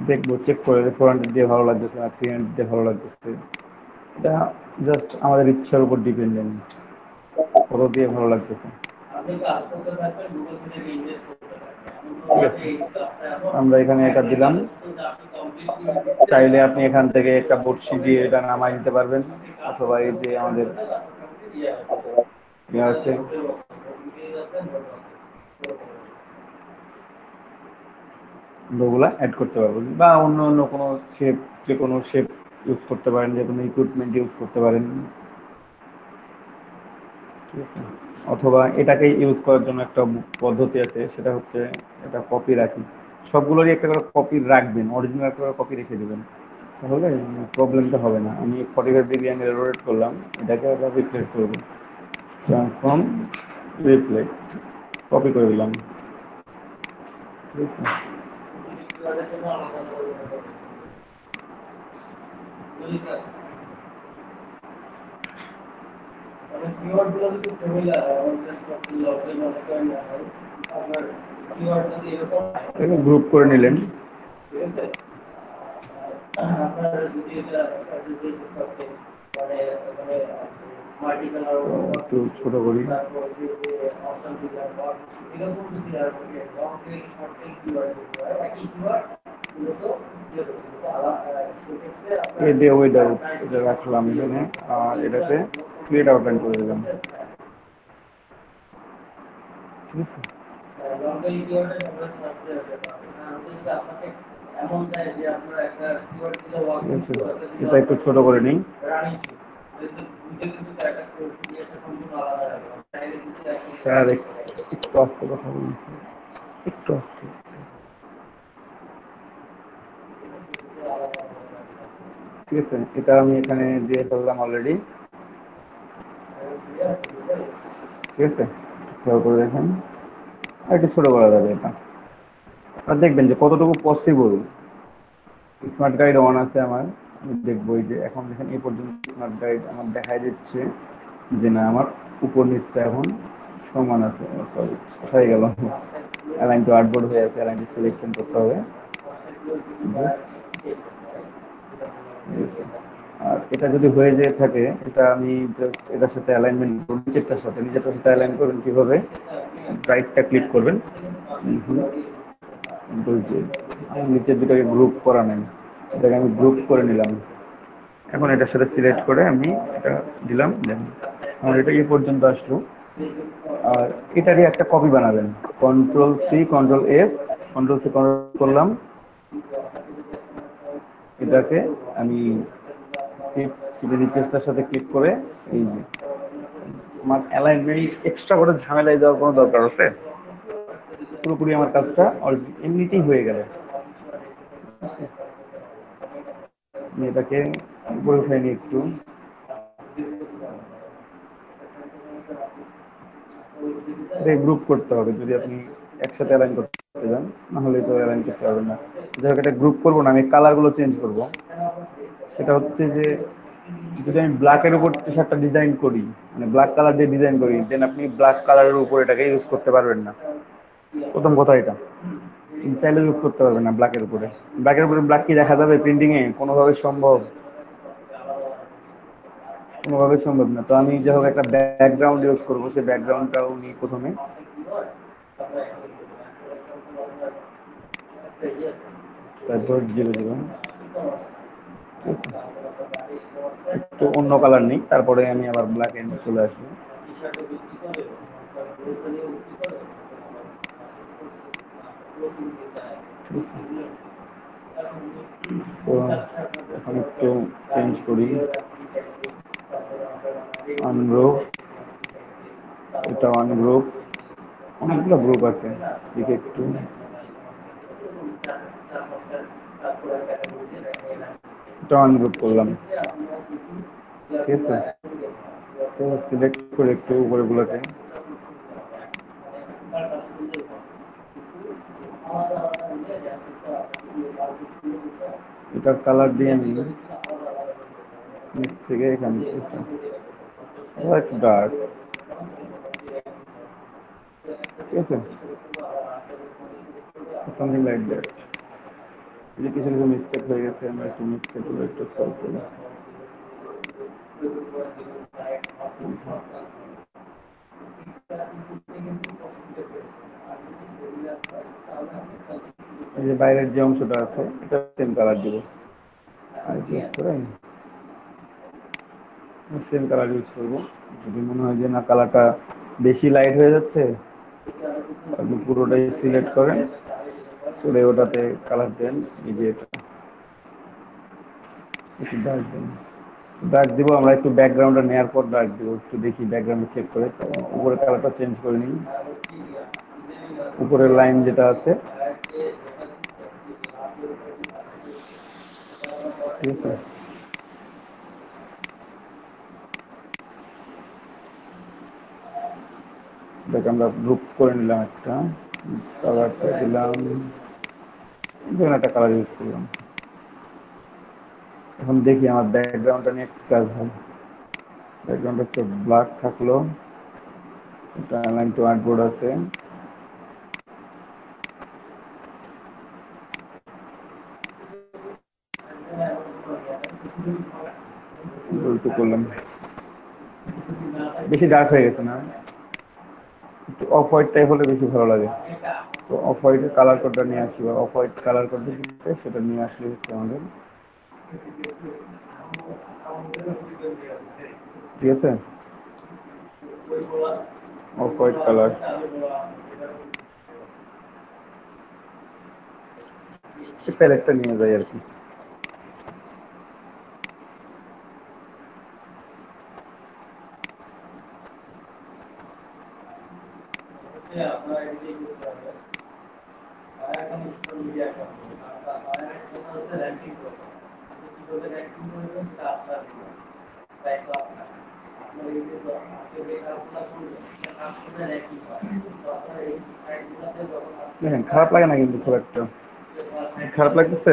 দেখবো চেক করে 400 দিয়ে ভালো লাগতেছে না 300 দিয়ে ভালো লাগতেছে। এটা জাস্ট আমাদের ইচ্ছার উপর ডিপেন্ডেন্ট, কত দিয়ে ভালো লাগতেছে। ঠিক আছে, আমরা এখানে এটা দিলাম। চাইলে আপনি এখান থেকে একটা বড়শি দিয়ে এটা নামাই নিতে পারবেন, অথবা এই যে আমাদের ইয়ে আছে ওগুলা অ্যাড করতে পারবেন, বা অন্য অন্য কোনো শেপ, যে কোনো শেপ ইউজ করতে পারেন, যে কোনো ইকুইপমেন্ট ইউজ করতে পারেন। ঠিক আছে, অথবা এটাকে ইউজ করার জন্য একটা পদ্ধতি আছে, সেটা হচ্ছে এটা কপি রাখি, সবগুলোরই একটা করে কপি রাখবেন, অরিজিনাল একটা করে কপি রেখে দেবেন, তাহলে প্রবলেমটা হবে না। আমি 45 ডিগ্রি আমি রোটেট করলাম, এটাকে আবার রিপ্লেস করবো, ট্রান্সফর্ম রিপ্লেস, কপি করে দিলাম। ঠিক আছে, গ্রুপ করে নিলেন। একটু ছোট করি। এটা রাখলাম এখানে, আর এটাতে ক্রিয়েট আউটলাইন করে দিলাম। ঠিক আছে, এটা একটু ছোট করে নিই। স্যার একটু আস্তে কথা বলুন, একটু আস্তে। ঠিক আছে, এটা আমি এখানে দিয়ে ফেললাম অলরেডি। ঠিক আছে, খেয়াল করে দেখেন, আর একটু ছোট করা যাবে এটা, আর দেখবেন যে কতটুকু পসিবল। স্মার্ট গাইড অন আছে আমার, আমি দেখবো এই যে এখন দেখেন এই পর্যন্ত স্মার্ট গাইড আমার দেখাই দিচ্ছে যে না আমার উপর নিচটা এখন সমান আছে। সরি, হয়ে গেল, অ্যালাইন টু আর্টবোর্ড হয়ে আছে, অ্যালাইন টু সিলেকশন করতে হবে। আর এটা যদি হয়ে যেয়ে থাকে, এটা আমি জাস্ট এটার সাথে অ্যালাইনমেন্ট করব, নিচেরটার সাথে অ্যালাইন করবেন কিভাবে, রাইটটা ক্লিক করবেন, বলছি আমি নিচের দুটাকে গ্রুপ করা নেই, এটাকে আমি গ্রুপ করে নিলাম। এখন এটার সাথে সিলেক্ট করে আমি এটা দিলাম, দেন আমার এটা এই পর্যন্ত আসলো। আর এটারই একটা কপি বানাবেন, কন্ট্রোল-C কন্ট্রোল-F কন্ট্রোল-C কন্ট্রোল করলাম, এটাকে আমি নিচেরটার সাথে ক্লিক করে এই যে আমার অ্যালাইনমেন্ট এক্সট্রা করে ঝামেলায় যাওয়ার কোনো দরকার আছে, পুরোপুরি আমার কাজটা এমনিতেই হয়ে গেল। আমি এটাকে উপরে উঠে নিই একটু, গ্রুপ করতে হবে যদি আপনি একসাথে অ্যালাইন করতে চান, না হলে তো অ্যালাইন করতে পারবেন না। যাই হোক, এটা গ্রুপ করবো না, আমি কালারগুলো চেঞ্জ করব। সেটা হচ্ছে যে যদি আমি ব্ল্যাকের উপর টি শার্টটা ডিজাইন করি, মানে ব্ল্যাক কালার দিয়ে ডিজাইন করি, দেন আপনি ব্ল্যাক কালারের উপর এটাকে ইউজ করতে পারবেন না। প্রথম কথা এটা, চাইলে ইউজ করতে পারবেন না ব্ল্যাকের উপরে। ব্ল্যাকের উপরে ব্ল্যাক কি দেখা যাবে প্রিন্টিং এ? কোনোভাবে সম্ভব? কোনোভাবে সম্ভব না। তো আমি যে হোক একটা ব্যাকগ্রাউন্ড ইউজ করবো, সেই ব্যাকগ্রাউন্ডটাও নিই প্রথমে, তারপর 0 0 একটু অন্য কালার নেই, তারপরে আমি আবার ব্ল্যাক এন্ড চলে আসবো। তো এখন একটু চেঞ্জ করি, আনগ্রুপ, এটা আনগ্রুপ, অনেকগুলো গ্রুপ আছে, দিকে একটু এটা আনগ্রুপ করলাম, ঠিক আছে। তো সিলেক্ট করে একটু উপরেগুলোকে এটার কালার দিয়ে আমি নিচ থেকে এখানে একটু ডার্ক, ঠিক আছে, সামথিং লাইক দ্যাট। যে কিছু কিছু মিস্টেক হয়ে গেছে, আমরা একটু মিস্টেকগুলো একটু সলভ করি। এই যে বাইরের যে অংশটা আছে এটা সেম কালার দিব, আর ক্লিক করে সেম কালার ইউজ করবো। যদি মনে হয় যে না কালারটা বেশি লাইট হয়ে যাচ্ছে, আপনি পুরোটাই সিলেক্ট করেন, করে ওটাতে কালার দেন, এই যে এটা একটু ডার্ক দেন, ডার্ক দিব। আমরা একটু ব্যাকগ্রাউন্ডটা নেওয়ার পর ডার্ক দিব, একটু দেখি ব্যাকগ্রাউন্ড চেক করে। উপরে কালারটা চেঞ্জ করে নিই, উপরের লাইন যেটা আছে, ঠিক আছে। দেখ আমরা গ্রুপ করে নিলাম, একটা কালারটা দিলাম, ধরুন একটা কালার ইউজ করলাম। এখন দেখি আমার ব্যাকগ্রাউন্ডটা নিয়ে একটু কাজ হয়। ব্যাকগ্রাউন্ডটা একটু ব্ল্যাক থাকলো, এটা লাইন টু আর্টবোর্ড আছে, একটু করলাম, বেশি ডার্ক হয়ে গেছে না, একটু অফ হোয়াইট টাইপ হলে বেশি ভালো লাগে। তো অফ হোয়াইটের কালার কোডটা নিয়ে আসি, বা অফ হোয়াইট কালার কোড দিচ্ছে সেটা নিয়ে আসলে হচ্ছে আমাদের, ঠিক আছে। অফ হোয়াইট কালার, প্যালেটটা নিয়ে যাই আর কি। দেখেন খারাপ লাগে না কিন্তু, খুব একটা খারাপ লাগতেছে,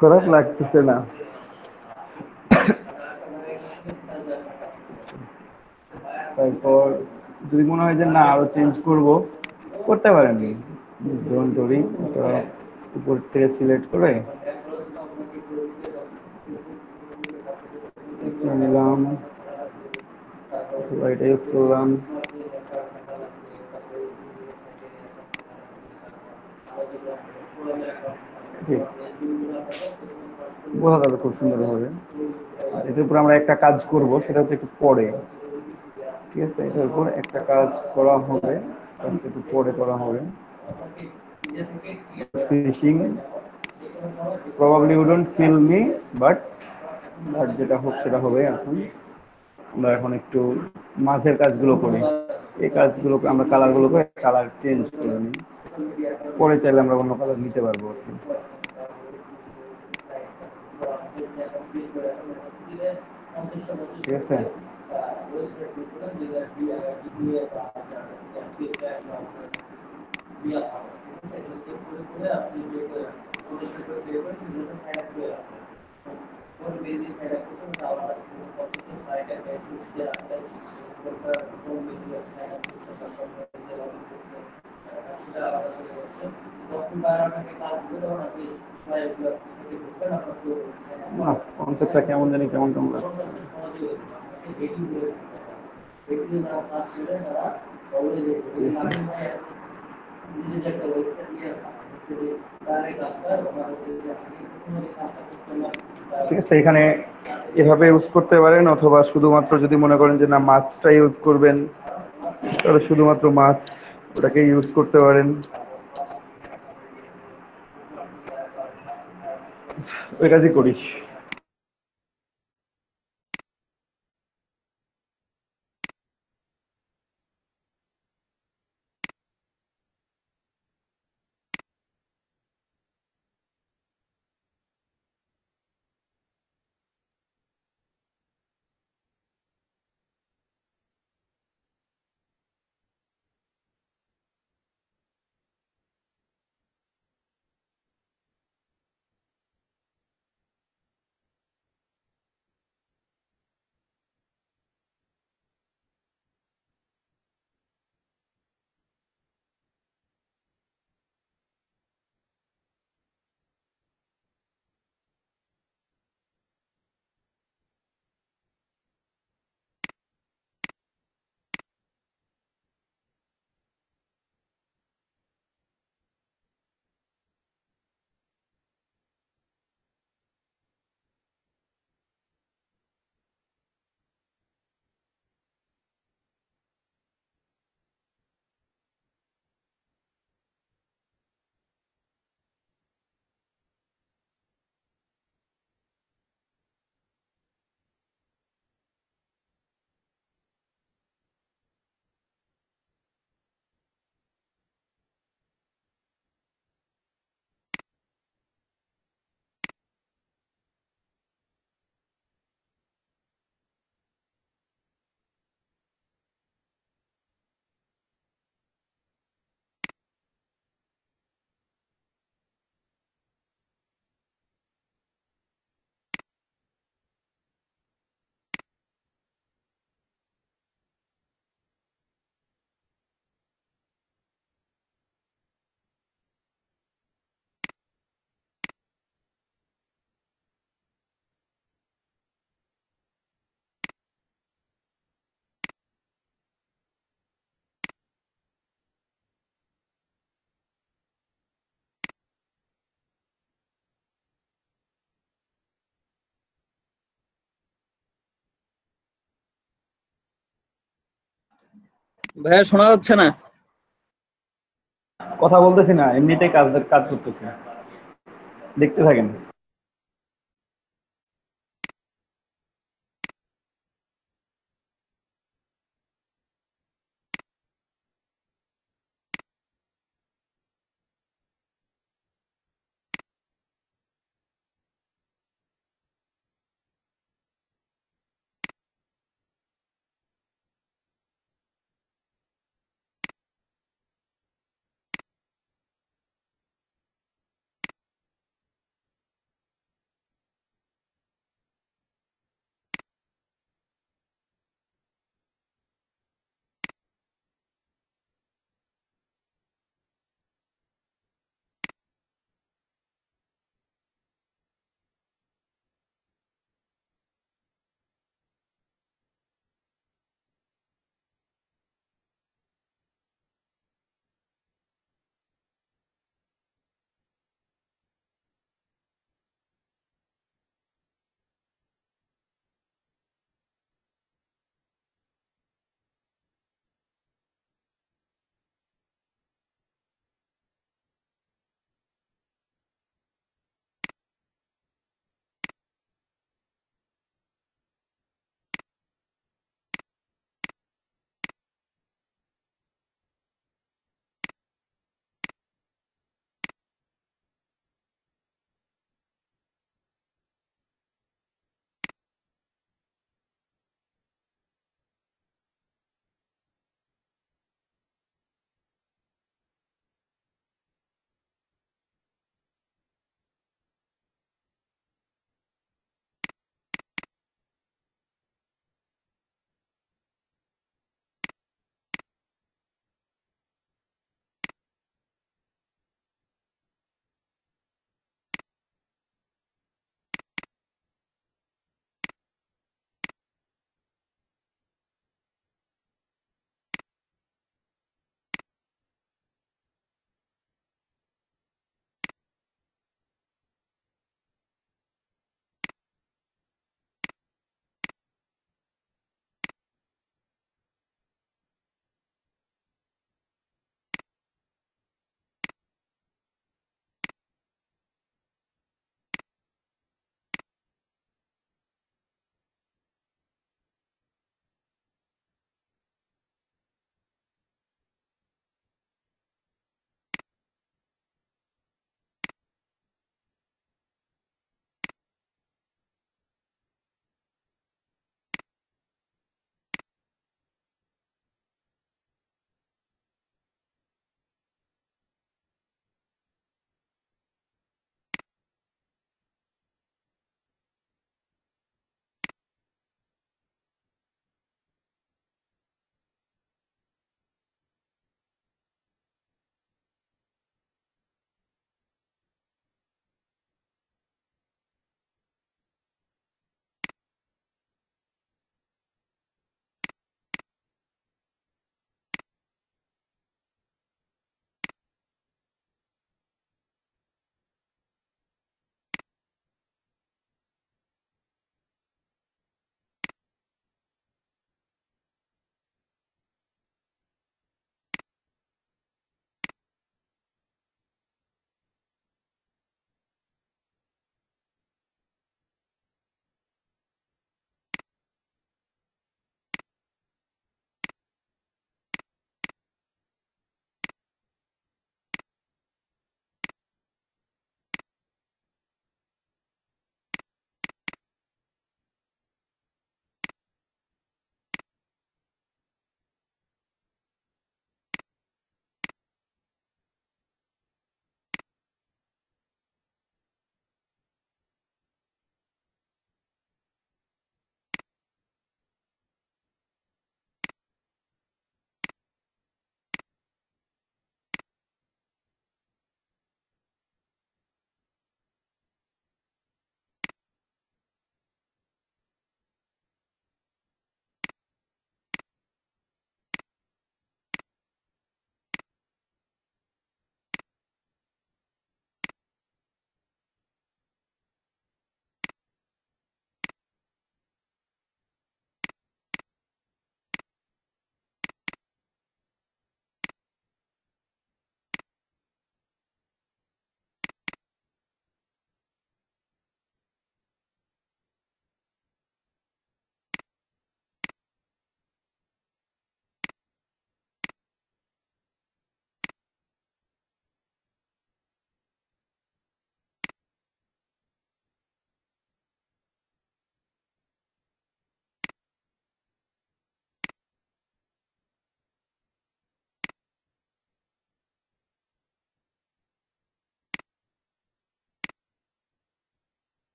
খারাপ লাগতেছে না। তারপর যদি মনে হয় যে না আরো চেঞ্জ করব, করতে পারেন, ডোন্ট ওয়ারি। উপর থেকে সিলেক্ট করে নিলাম, এটা ইউজ করলাম, বোঝা যাবে খুব সুন্দর হবে। আর এটার উপর আমরা একটা কাজ করব, সেটা হচ্ছে একটু পরে, ঠিক আছে। এটার উপর একটা কাজ করা হবে, কাজটা একটু পরে করা হবে। Finishing probably you don't feel me, but যেটা হোক সেটা হবে। এখন আমরা এখন একটু মাঝের কাজগুলো করি, এই কাজগুলোকে আমরা কালারগুলোকে কালার চেঞ্জ করে নিই, পরে চাইলে আমরা অন্য কালার নিতে পারবো আর কি। ঠিক আছে, কনসেপ্টটা কেমন জানি কেমন কেমন লাগছে। ঠিক আছে, এখানে এভাবে ইউজ করতে পারেন, অথবা শুধুমাত্র যদি মনে করেন যে না মাছটা ইউজ করবেন, তাহলে শুধুমাত্র মাছ ওটাকে ইউজ করতে পারেন। ওই কাজই করিস।
ভাইয়া শোনা যাচ্ছে না?
কথা বলতেছি না, এমনিতেই কাজ কাজ করতেছি, দেখতে থাকেন।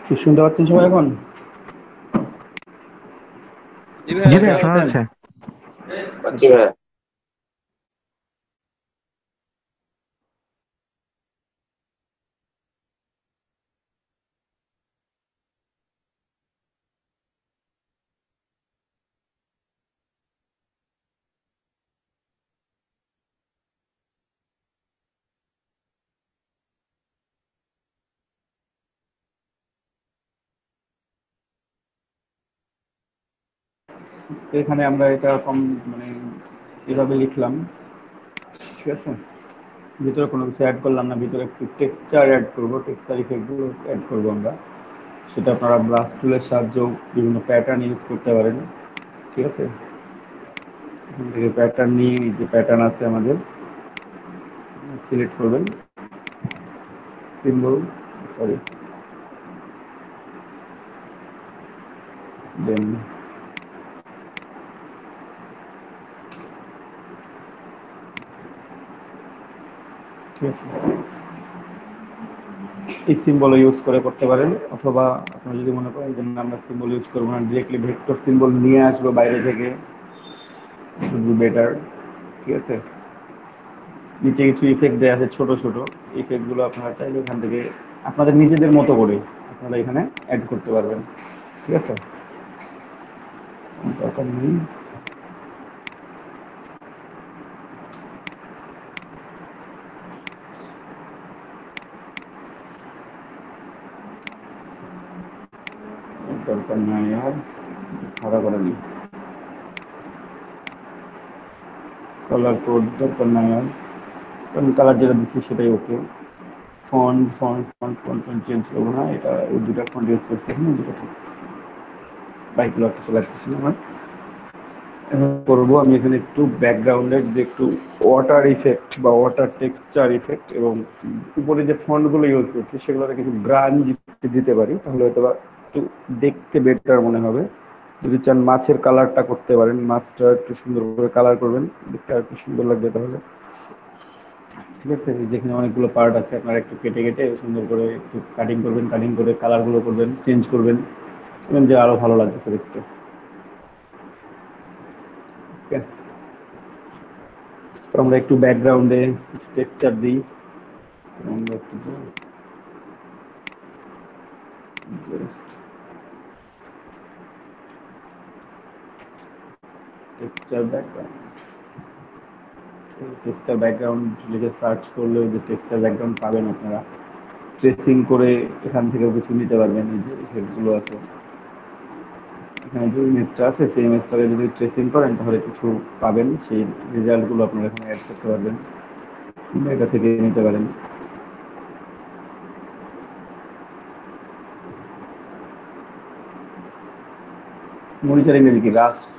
কি শুনতে পাচ্ছেন সবাই এখন?
জি ভাইয়া,
জি ভাইয়া,
শুনতে
শোনা
পাচ্ছেন?
যাচ্ছে।
পাচ্ছি ভাইয়া।
এখানে আমরা এটা কম মানে এভাবে লিখলাম, ঠিক আছে? ভিতরে কোনো কিছু অ্যাড করলাম না, ভিতরে একটু টেক্সচার অ্যাড করবো, টেক্সচার ইফেক্টগুলো অ্যাড করবো আমরা। সেটা আপনারা ব্রাশ টুলের সাহায্যেও বিভিন্ন প্যাটার্ন ইউজ করতে পারেন, ঠিক আছে? এখান থেকে প্যাটার্ন নিয়ে এই যে প্যাটার্ন আছে আমাদের, সিলেক্ট করবেন, সিম্বল, সরি, দেন ঠিক আছে, এই সিম্বল ইউজ করে করতে পারেন, অথবা আপনারা যদি মনে করেন যে না, আমরা সিম্বল ইউজ করবো না, ডিরেক্টলি ভেক্টর সিম্বল নিয়ে আসবো বাইরে থেকে, বেটার, ঠিক আছে? নিচে কিছু ইফেক্ট দেওয়া আছে ছোট ছোট, ইফেক্টগুলো আপনারা চাইলে এখান থেকে আপনাদের নিজেদের মতো করে আপনারা এখানে অ্যাড করতে পারবেন, ঠিক আছে? দরকার নেই। দরকার নাই আর সারা করে নিই, কালার কোড দরকার নাই আর, কারণ কালার যেটা দিচ্ছি সেটাই okay. Font font font font change করবো না, এটা ওই দুটা ফন্ট ইউজ করছি, দুটো বাইকগুলো আছে লাগতেছে না আমার। এখন করবো আমি এখানে একটু ব্যাকগ্রাউন্ডে যদি একটু ওয়াটার ইফেক্ট বা ওয়াটার টেক্সচার ইফেক্ট, এবং উপরে যে ফন্টগুলো ইউজ করছি সেগুলোতে কিছু গ্রাঞ্জ দিতে পারি, তাহলে হয়তো একটু দেখতে বেটার মনে হবে। যদি চান মাছের কালারটা করতে পারেন, মাছটা একটু সুন্দর করে কালার করবেন, দেখতে আর একটু সুন্দর লাগবে তাহলে, ঠিক আছে? যেখানে অনেকগুলো পার্ট আছে আপনারা একটু কেটে কেটে সুন্দর করে একটু কাটিং করবেন, কাটিং করে কালারগুলো করবেন, চেঞ্জ করবেন, যে আরো ভালো লাগতেছে দেখতে। তো আমরা একটু ব্যাকগ্রাউন্ডে কিছু টেক্সচার দিই, আমরা একটু just texture background, texture background লিখে সার্চ করলে যে টেক্সচার ব্যাকগ্রাউন্ড পাবেন আপনারা, ট্রেসিং করে এখান থেকেও কিছু নিতে পারবেন। এই যে ইফেক্টগুলো আছে এখানে, যে ইমেজটা আছে সেই ইমেজটাকে যদি ট্রেসিং করেন তাহলে কিছু পাবেন, সেই রেজাল্টগুলো আপনারা এখানে অ্যাড করতে পারবেন, এটা থেকে নিতে পারেন। মনিটরিং এর কি রাস্ট,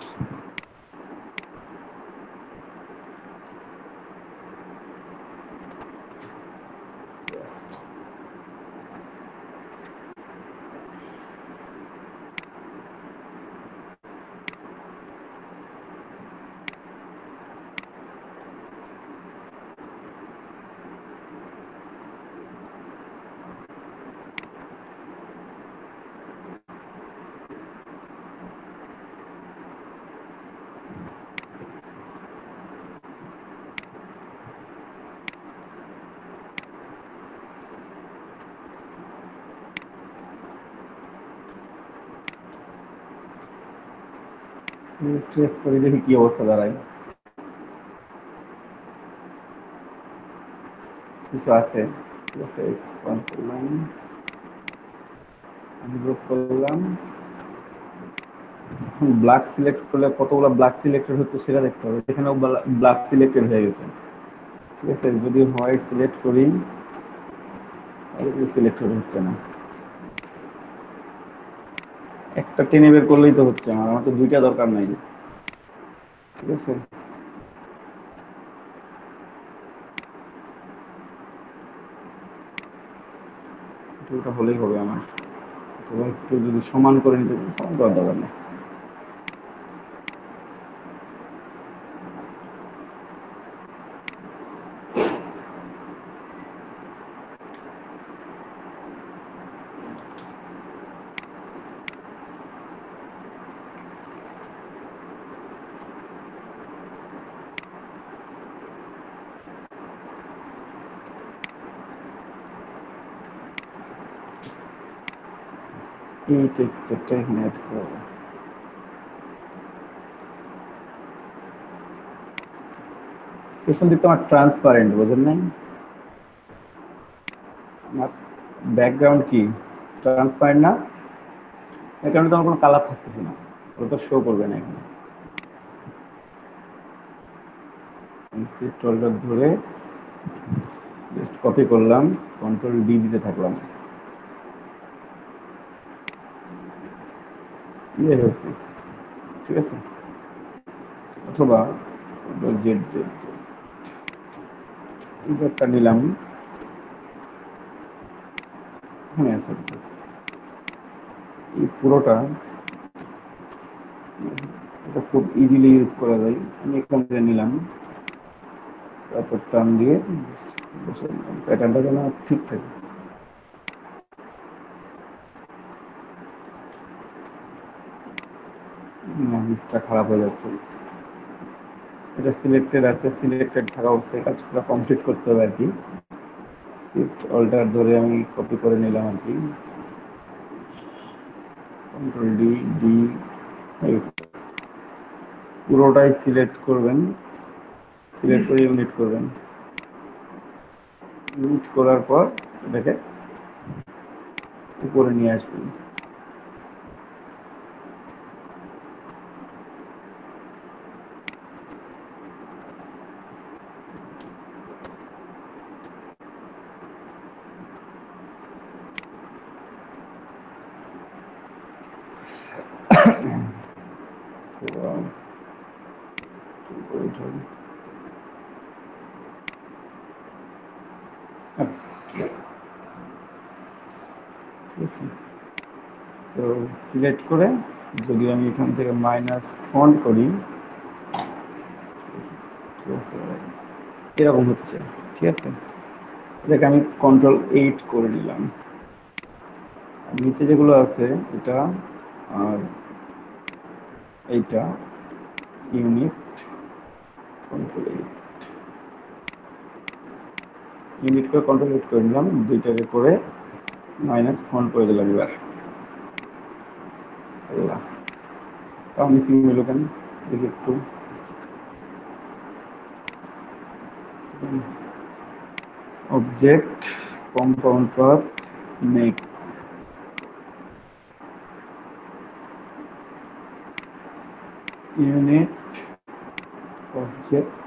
ট্রেস করে দেখি কি অবস্থা দাঁড়ায়। কিছু আছে, ঠিক আছে, এক্সপান্ড করলাম, আনগ্রুপ করলাম, ব্ল্যাক সিলেক্ট করলে কতগুলো ব্ল্যাক সিলেক্টেড হচ্ছে সেটা দেখতে হবে, এখানেও ব্ল্যাক সিলেক্টেড হয়ে গেছে, ঠিক আছে? যদি হোয়াইট সিলেক্ট করি তাহলে সিলেক্টেড হচ্ছে না, একটা টেনে বের করলেই তো হচ্ছে, আমার তো দুইটা দরকার নাই, ঠিক আছে? দুটো হলেই হবে আমার, এবং একটু যদি সমান করে নিতে, সমান করার দরকার নেই। এই টেক্সচারটা এখানে অ্যাড করব। পেছন দিকটা আমার ট্রান্সপারেন্ট, বোঝেন নাই? আমার ব্যাকগ্রাউন্ড কি ট্রান্সপারেন্ট না, এর কারণে তো আমার কোনো কালার থাকতেছে না, ওটা শো করবে না এখানে। টলটা ধরে জাস্ট কপি করলাম, কন্ট্রোল ডি দিতে থাকলাম, ইয়ে হয়েছে, ঠিক আছে। অথবা জেড জেড জেডটা নিলাম, হ্যাঁ আছে, এই পুরোটা এটা খুব ইজিলি ইউজ করা যায়। আমি এখান থেকে নিলাম, তারপর টান দিয়ে বসে দিলাম, প্যাটার্নটা যেন ঠিক থাকে। জিনিসটা খারাপ হয়ে যাচ্ছে, এটা সিলেক্টেড আছে, সিলেক্টেড থাকা অবস্থায় কাজগুলো কমপ্লিট করতে হবে আর কি। শিফট অল্টার ধরে আমি কপি করে নিলাম আর কি, কন্ট্রোল ডি ডি, পুরোটাই সিলেক্ট করবেন, সিলেক্ট করে ইউনিট করবেন, ইউনিট করার পর এটাকে উপরে নিয়ে আসবেন। তো সিলেক্ট করে যদি আমি এখান থেকে মাইনাস ফন্ট করি, এরকম হচ্ছে, ঠিক আছে। এটাকে আমি কন্ট্রোল 8 করে নিলাম। নিচে যেগুলো আছে এটা আর এইটা ইউনিট, কন্ট্রোল 8 ইউনিট করে কন্ট্রোল 8 করে নিলাম, দুইটাকে করে মাইনাস ফন্ট করে দিলাম। এবার তাও মিসিং হলো কেন দেখি একটু, object compound path make, unit object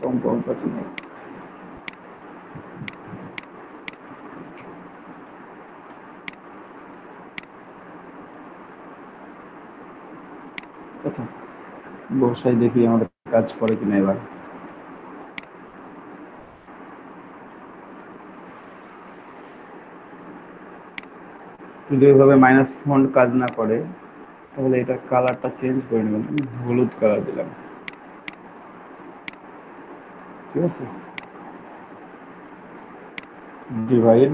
compound path make. বসাই দেখি আমাদের কাজ করে কিনা। এবার যদি এইভাবে মাইনাস ফন্ট কাজ না করে তাহলে এটা কালারটা চেঞ্জ করে নেবেন। আমি হলুদ কালার দিলাম, ঠিক আছে। ডিভাইড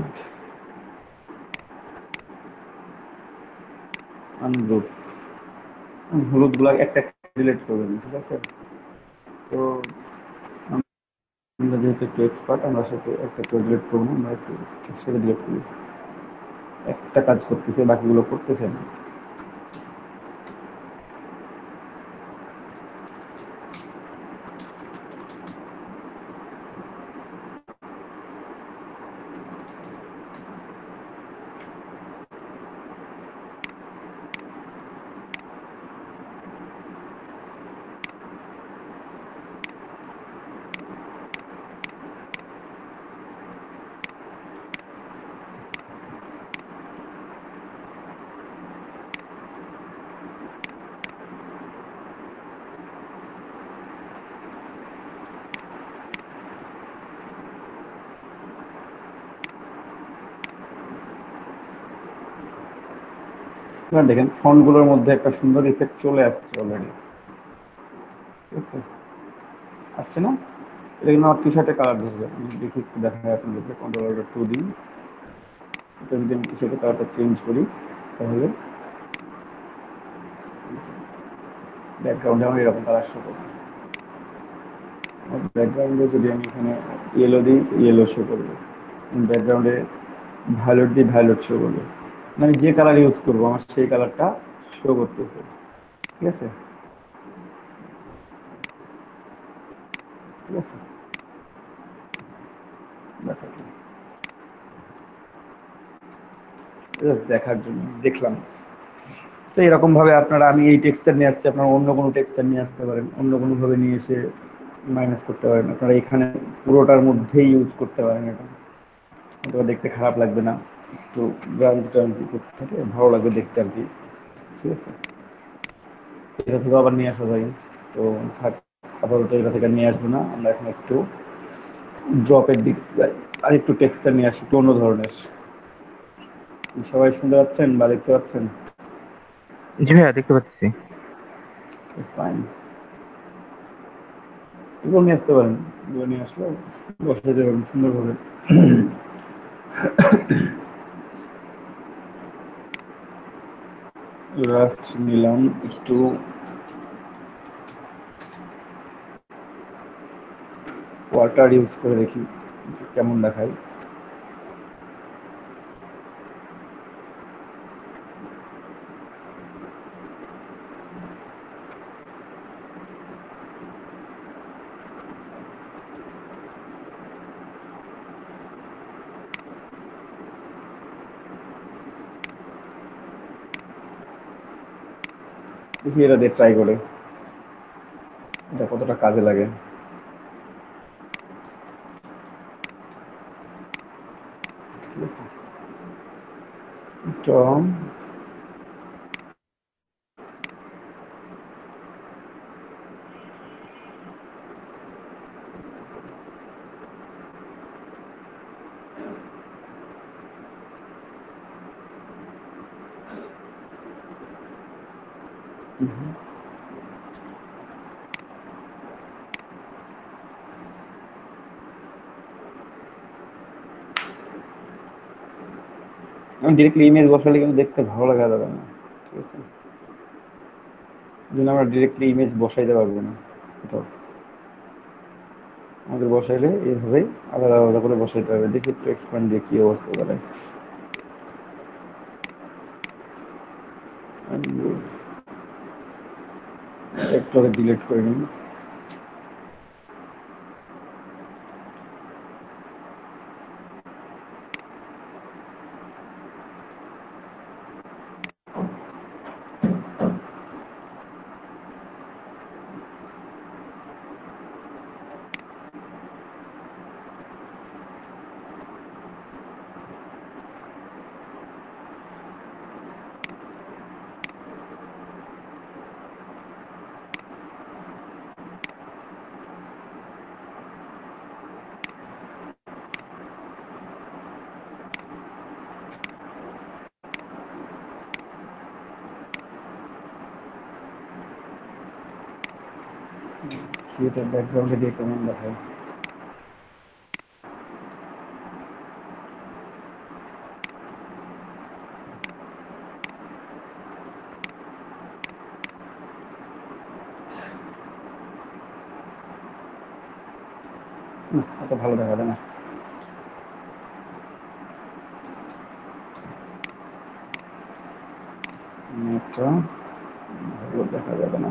আনগ্রুপ, হলুদ গুলা একটা ডিলিট করবেন, ঠিক আছে। তো আমরা যেহেতু একটু এক্সপার্ট, আমরা সাথে একটা ডিলিট করবো, আমরা একটু একসাথে ডিলিট করি। একটা কাজ করতেছে, বাকিগুলো করতেছে না। এবার দেখেন ফন্টগুলোর মধ্যে একটা সুন্দর ইফেক্ট চলে আসছে অলরেডি, ঠিক আছে। আসছে না? এটা কিন্তু আমার টি শার্টে কালার ধরবে। আমি দেখি একটু দেখা যায় আপনাদেরকে, কন্ট্রোল অল্টার 2 দিই। এটা যদি আমি টি শার্টের কালারটা চেঞ্জ করি তাহলে ব্যাকগ্রাউন্ডে আমার এরকম কালার শো করবে। ব্যাকগ্রাউন্ডে যদি আমি এখানে ইয়েলো দিই, ইয়েলো শো করবে। ব্যাকগ্রাউন্ডে ভায়োলেট দিই, ভায়োলেট শো করবে। মানে যে কালার ইউজ করবো আমার সেই কালারটা শো করতেছে, ঠিক আছে? ঠিক আছে, দেখাচ্ছি। Just দেখার জন্য দেখলাম। তো এরকম ভাবে আপনারা, আমি এই টেক্সচার নিয়ে আসছি, আপনারা অন্য কোনো টেক্সচার নিয়ে আসতে পারেন, অন্য কোনো ভাবে নিয়ে এসে মাইনাস করতে পারেন। আপনারা এখানে পুরোটার মধ্যেই ইউজ করতে পারেন এটা, এটা দেখতে খারাপ লাগবে না, একটু ব্রাঞ্চ টাঞ্চ করতে থাকে ভালো লাগবে দেখতে আর কি, ঠিক আছে? এটা থেকে আবার নিয়ে আসা যায়, তো থাক, আপাতত এটা থেকে নিয়ে আসবো না, আমরা এখন একটু ড্রপের দিক যাই, আর একটু টেক্সচার নিয়ে আসি একটু অন্য ধরনের। সবাই শুনতে পাচ্ছেন বা দেখতে পাচ্ছেন?
জি ভাইয়া, দেখতে পাচ্ছি।
ফাইন, এগুলো নিয়ে আসতে পারেন, এগুলো নিয়ে আসলে বসাতে পারবেন সুন্দরভাবে। লাস্ট নিলাম একটু ওয়াটার ইউজ করে দেখি কেমন দেখায়। দেখি এটা দিয়ে ট্রাই করে এটা কতটা কাজে লাগে। ঠিক আছে, টম আমি ডিরেক্টলি ইমেজ বসালে কিন্তু দেখতে ভালো লাগা যাবে না, ঠিক আছে? এই জন্য আমরা ডিরেক্টলি ইমেজ বসাইতে পারবো না কোথাও, আমাদের বসাইলে এইভাবে আলাদা আলাদা করে বসাইতে হবে। দেখি একটু এক্সপ্যান্ড দিয়ে কি অবস্থা দাঁড়ায়। একটু আগে ডিলিট করে নিন। এটা ব্যাকগ্রাউন্ডে দিয়ে কেমন দেখায়। অত ভালো দেখাবে না, এটা ভালো দেখা যাবে না,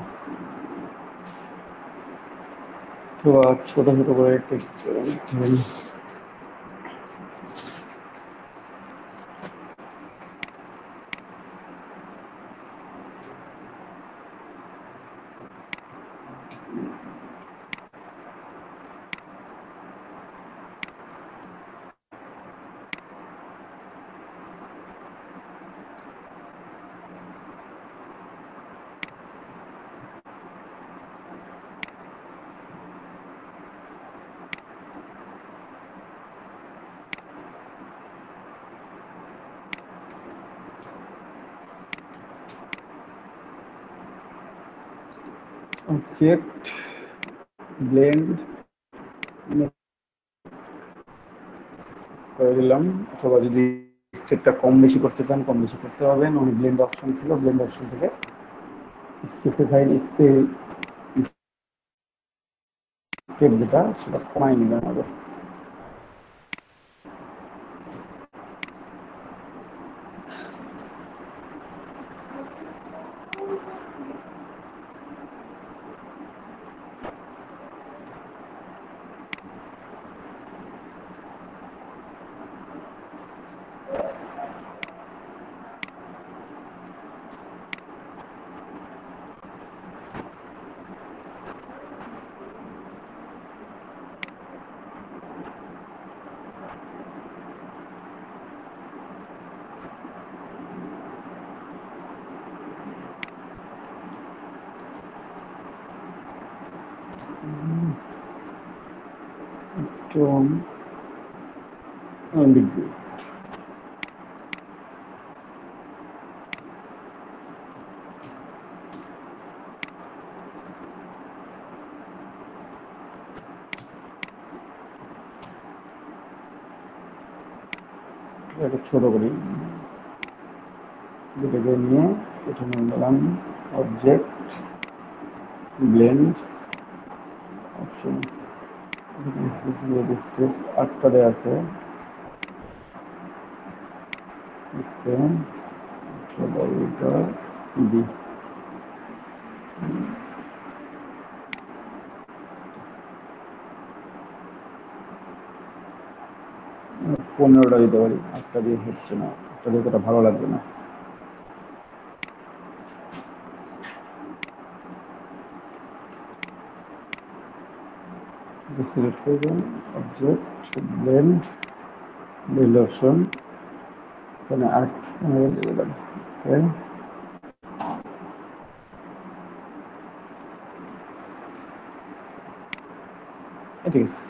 তো ছোট ছোট করে টেক্সচার নিতে হবে। অবজেক্ট ব্লেন্ড করে দিলাম, অথবা যদি স্টেপটা কম বেশি করতে চান কম বেশি করতে পারবেন। ওই ব্লেন্ড অপশন ছিল, ব্লেন্ড অপশন থেকে স্পেসিফাইড স্টেপ যেটা সেটা কমাই নিবেন আগে। Tom ambiguous. একটা ছোট করি, দুটোকে নিয়ে প্রথমে বললাম অবজেক্ট ব্লেন্ড অপশন, স্টেপ 8টা দেওয়া আছে। দি 15টা দিতে পারি, 8টা দিয়ে হচ্ছে না, 8টা দিয়ে তো ভালো লাগবে না। সিলেক্ট করবেন অবজেক্ট ব্লেন্ড ব্লেন্ড অপশন, এখানে 8 দিলাম। ওকে, ঠিক আছে।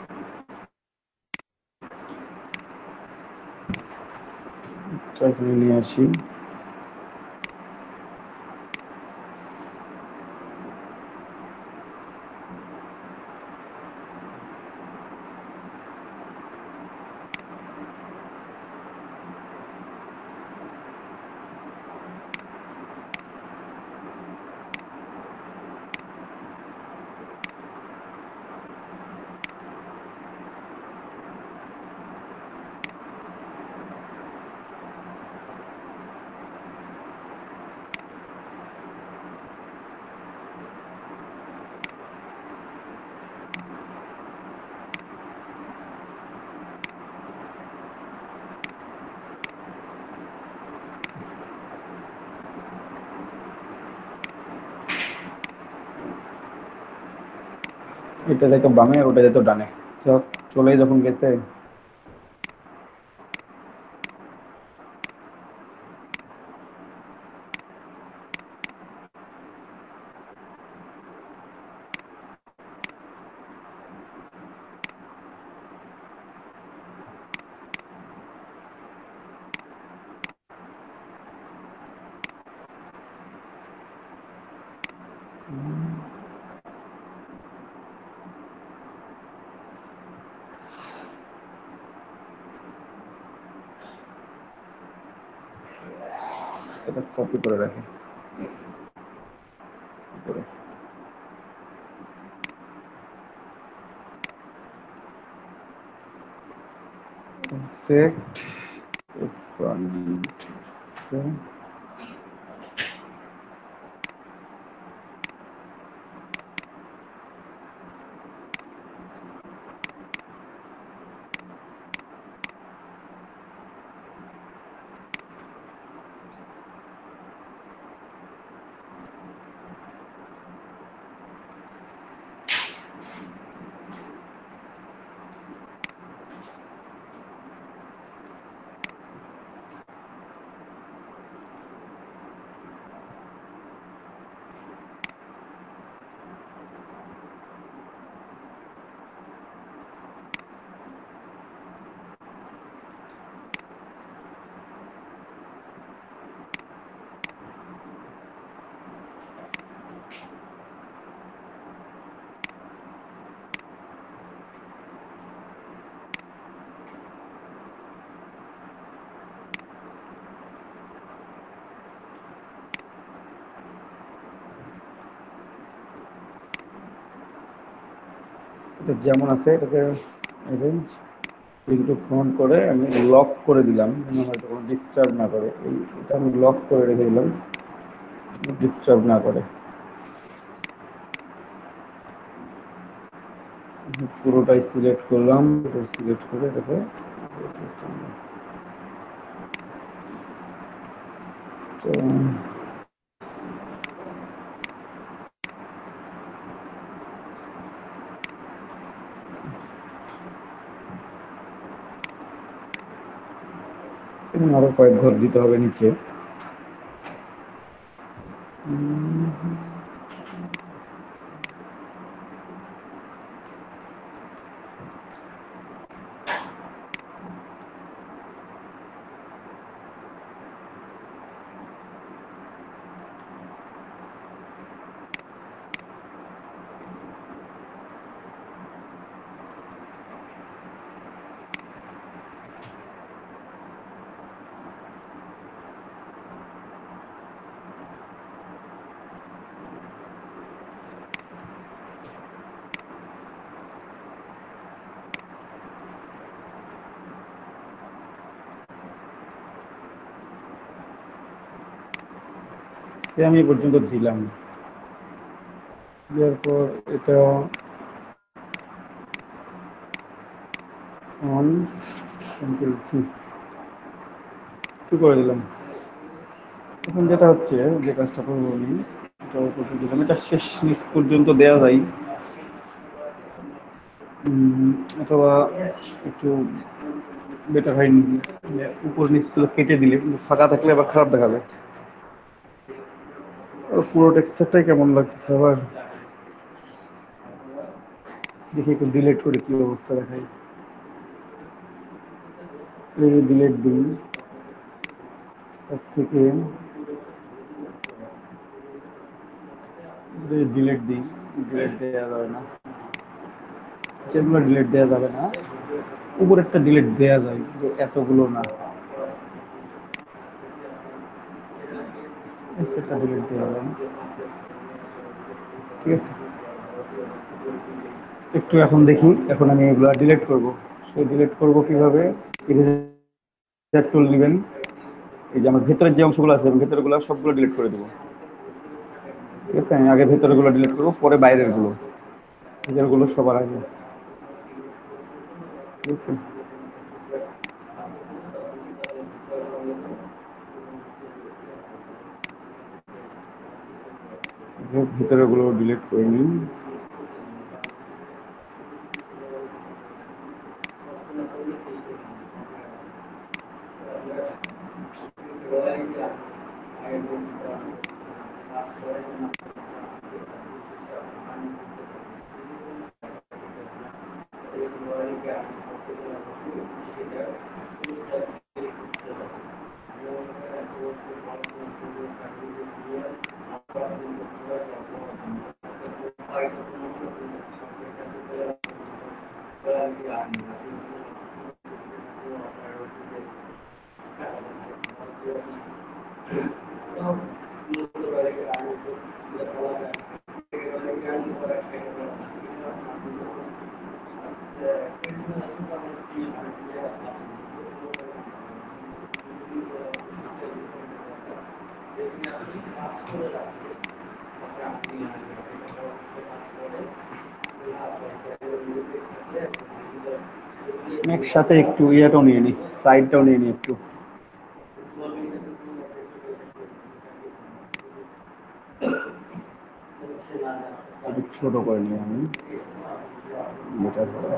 এখানে নিয়ে আসি, এটা দেখো বামে, ওটা যেত ডানে, সব চলে যখন গেছে। এটা কপি করে রাখি উপরে। Set expand, okay. এটা যেমন আছে এটাকে অ্যারেঞ্জ একটু ফ্রন্ট করে আমি লক করে দিলাম, যেন হয়তো কোনো ডিস্টার্ব না করে। এটা আমি লক করে রেখে দিলাম, ডিস্টার্ব না করে। পুরোটাই সিলেক্ট করলাম, সিলেক্ট করে এটাকে তো আরো কয়েক ঘর দিতে হবে নিচে। সে আমি এ পর্যন্ত দিলাম, দেওয়ার পর এটা অন কি করে দিলাম। এখন যেটা হচ্ছে, যে কাজটা করবো আমি, এটা করতে দিলাম, এটা শেষ নিচ পর্যন্ত দেওয়া যায়, অথবা একটু বেটার হয় উপর নিচগুলো কেটে দিলে, কিন্তু ফাঁকা থাকলে আবার খারাপ দেখাবে। পুরো টেক্সচারটাই কেমন লাগছে আবার, দেখি একটু ডিলেট করে কি অবস্থা দেখাই। ডিলেট দিই কাছ থেকে, ডিলেট দিই, ডিলেট দেওয়া যাবে না, যেগুলো ডিলেট দেওয়া যাবে না, উপর একটা ডিলেট দেওয়া যায়, যে এতগুলো না, একটা ডিলেট দেওয়া যায়। ঠিক আছে, একটু এখন দেখি, এখন আমি এগুলো ডিলেট করবো। সো ডিলেট করবো কিভাবে, ইরেজার টুল নেবেন, এই যে আমার ভেতরের যে অংশগুলো আছে ভেতরগুলো সবগুলো ডিলিট করে দেবো। ঠিক আছে, আমি আগে ভেতরগুলো ডিলিট করবো, পরে বাইরের গুলো, ভেতরগুলো সবার আগে। ঠিক আছে, ভিতরের গুলো ডিলিট করে নিন। একসাথে একটু ইয়েটাও নিয়ে নিই, সাইডটাও নিয়ে নিই একটু, ছোট করে নিই আমি, বেটার হবে।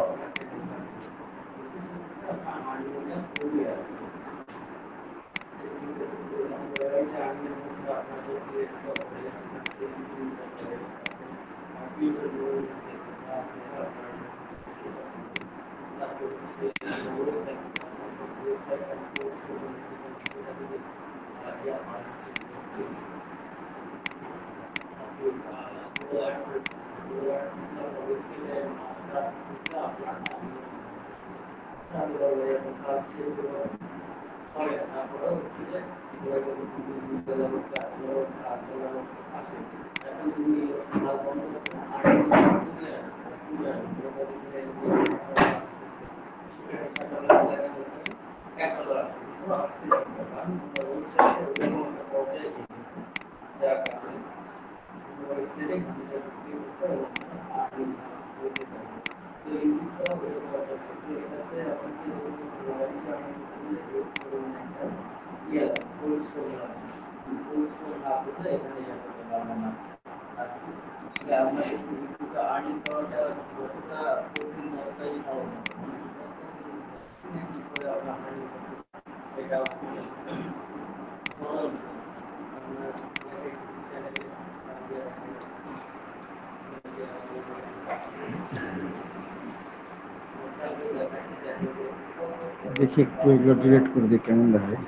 দেখি একটু এগুলো ডিলিট করে দিই, কেমন দেখায়।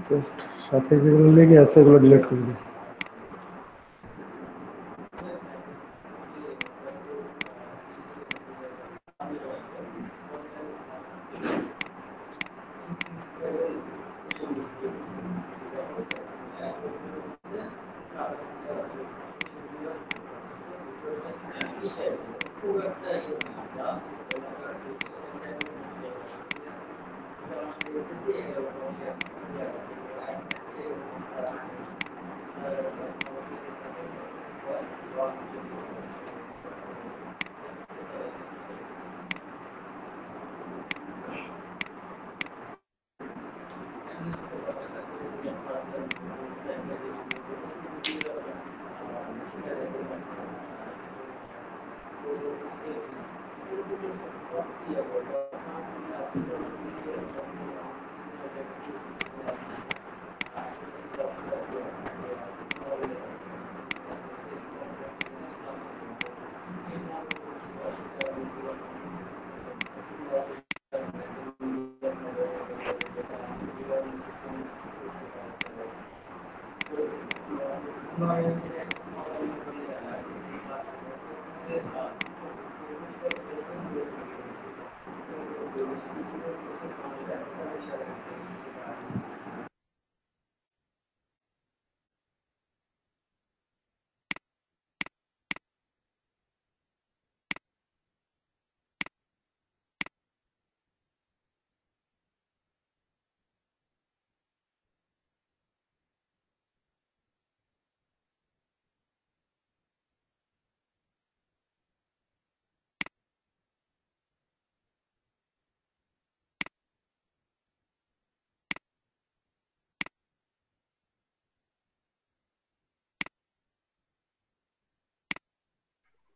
জাস্ট সাথে যেগুলো লেগে আছে এগুলো ডিলিট করে দিই।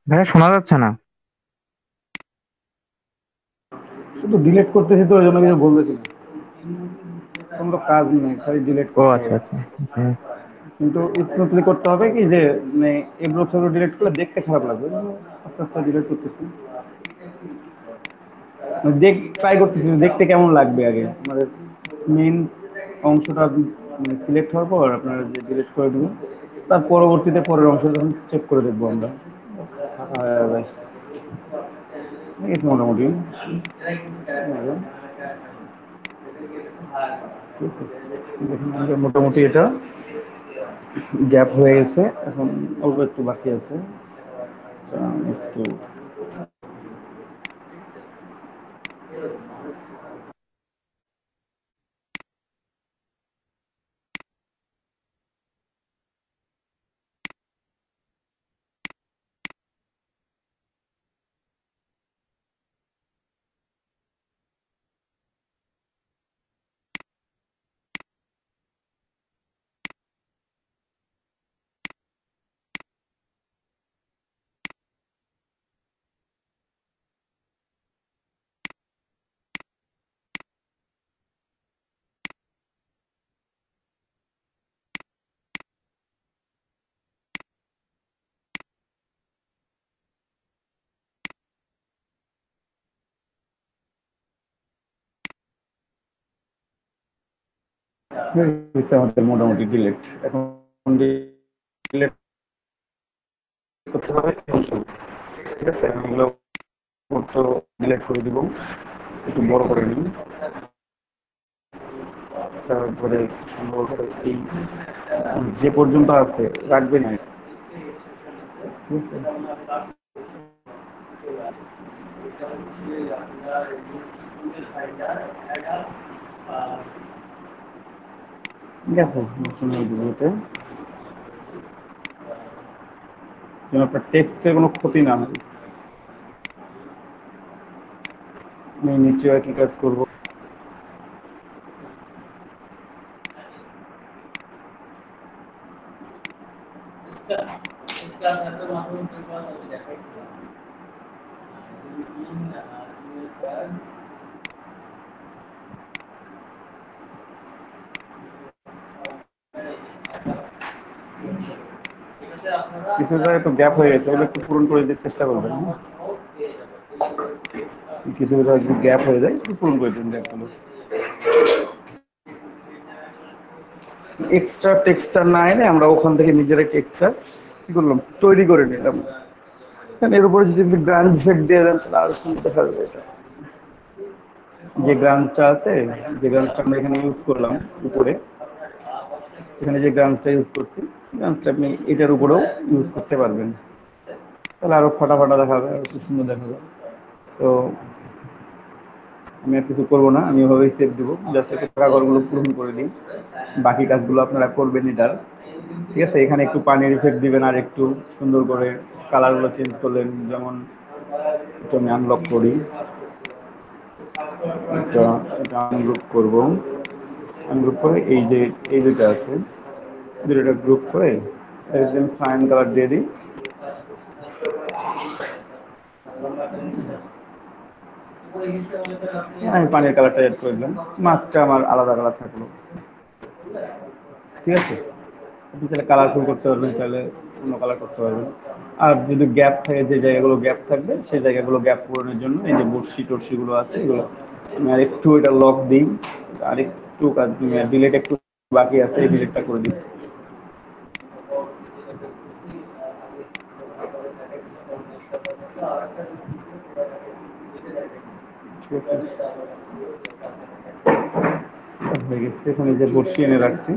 ভাইয়া শোনা যাচ্ছে না।
শুধু ডিলিট করতেছি তো ওই জন্য কিছু বলতেছি না, কোনো তো কাজ নেই, খালি ডিলিট
ও
করতে
আচ্ছা
হবে।
আচ্ছা। হুম।
কিন্তু স্মুথলি করতে হবে কি যে মানে এগুলো সেগুলো ডিলিট করলে দেখতে খারাপ লাগবে, আস্তে আস্তে ডিলিট করতেছি, দেখ ট্রাই করতেছি দেখতে কেমন লাগবে আগে আমাদের মেইন অংশটা সিলেক্ট হওয়ার পর আপনারা যে ডিলিট করে দেবেন, তার পরবর্তীতে পরের অংশটা যখন চেক করে দেখবো আমরা। ঠিক আছে মোটামুটি। ঠিক আছে, দেখুন আমাদের মোটামুটি এটা গ্যাপ হয়ে গেছে, এখন অল্প একটু বাকি আছে, একটু আমাদের মোটামুটি ডিলেট এখন ডিলেট করতে হবে। ঠিক আছে, আমি এগুলো ডিলেট করে দিব, একটু বড় করে নিই, তারপরে সুন্দর করে এই যে পর্যন্ত আছে রাখবেন। ঠিক আছে, দেখো ভিডিওতে যেন আপনার টেক্সটের কোনো ক্ষতি না হয়। আমি নিচে আর কি কাজ করবো, কিছু জায়গায় তো গ্যাপ হয়ে গেছে, ওগুলো একটু পূরণ করে দিতে চেষ্টা করবেন। কিছু জায়গায় যদি গ্যাপ হয়ে যায় একটু পূরণ করে দিন গ্যাপগুলো। এক্সট্রা টেক্সচার না এনে আমরা ওখান থেকে নিজেরা টেক্সচার কি করলাম তৈরি করে নিলাম। এর উপরে যদি আপনি গ্রাঞ্জ ফেড দিয়ে দেন তাহলে আরো সুন্দর দেখা যাবে। এটা যে গ্রাঞ্জটা আছে, যে গ্রাঞ্জটা আমরা এখানে ইউজ করলাম উপরে, এখানে যে গ্রাঞ্জটা ইউজ করছি, গ্রাঞ্জটা আপনি এটার উপরেও ইউজ করতে পারবেন। তাহলে আরো ফাটা ফাটা দেখাবে, আরো খুব সুন্দর দেখাবে। তো আমি আর কিছু করবো না, আমি ওভাবেই সেভ দেবো, জাস্ট একটু কাগজগুলো পূরণ করে দিই, বাকি কাজগুলো আপনারা করবেন এটার। ঠিক আছে, এখানে একটু পানির ইফেক্ট দিবেন আর একটু সুন্দর করে কালারগুলো চেঞ্জ করলেন, যেমন একটু আমি আনলক করি, এটা এটা আনগ্রুপ করবো, আনগ্রুপ করে এই যে এই দুটো আছে, দুটো গ্রুপ করে একদম ফাইন কালার দিয়ে দিই। আমি পানির কালারটা এড করে দিলাম, মাছটা আমার আলাদা কালার থাকলো। ঠিক আছে, আপনি চাইলে কালারফুল করতে পারবেন, চাইলে অন্য কালার করতে পারবেন। আর যদি গ্যাপ থাকে, যে জায়গাগুলো গ্যাপ থাকবে সেই জায়গাগুলো গ্যাপ পূরণের জন্য এই যে বর্ষি টর্সিগুলো আছে এগুলো আমি আরেকটু এটা লক দিই, আরেকটু কাজ ডিলেট একটু বাকি আছে, এই ডিলেটটা করে দিই। ঠিক আছে, হয়ে গেছে। এখানে যে বর্ষি এনে রাখছি,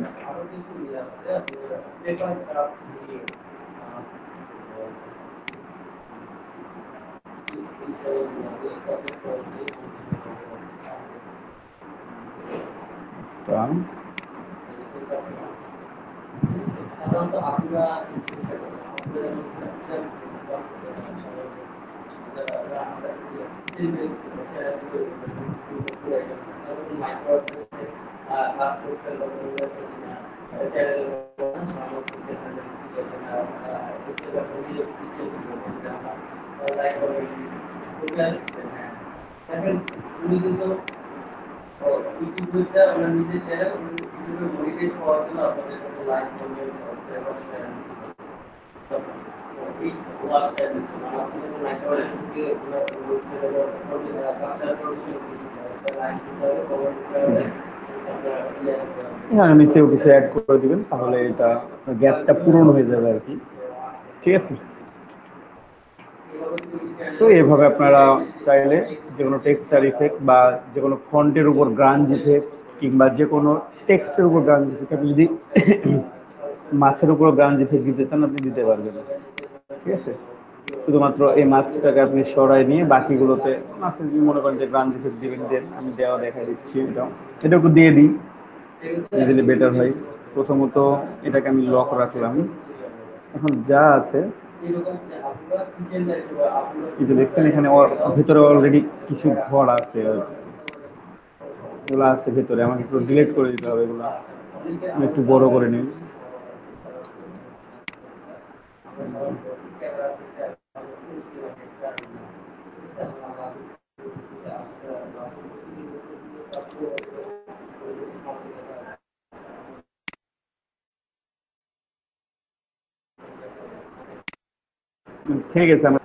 তা এখানে নিচেও কিছু অ্যাড করে দিবেন, তাহলে এটা গ্যাপটা পূরণ হয়ে যাবে আর কি। ঠিক আছে, তো এইভাবে আপনারা চাইলে যে কোনো টেক্সচার ইফেক্ট বা যে কোনো ফন্টের উপর গ্রাঞ্জ ইফেক্ট কিংবা যে কোনো টেক্সটের উপর গ্রাঞ্জ ইফেক্ট, আপনি যদি মাছের উপর গ্রাঞ্জ ইফেক্ট দিতে চান আপনি দিতে পারবেন। ঠিক আছে, শুধুমাত্র এই মাছটাকে আপনি সরাই নিয়ে বাকিগুলোতে মাছের যদি মনে করেন যে গ্রাঞ্জ ইফেক্ট দিবেন, দেন আমি দেওয়া দেখা দিচ্ছি, এটা একটু দিয়ে দিই, দিলে বেটার হয়। প্রথমত এটাকে আমি লক রাখলাম, এখন যা আছে এই যে দেখছেন এখানে ভিতরে অলরেডি কিছু ঘর আছে, এগুলো আছে ভেতরে, আমাকে একটু ডিলিট করে দিতে হবে এগুলো, আমি একটু বড় করে নিই। ঠিক আছে আমার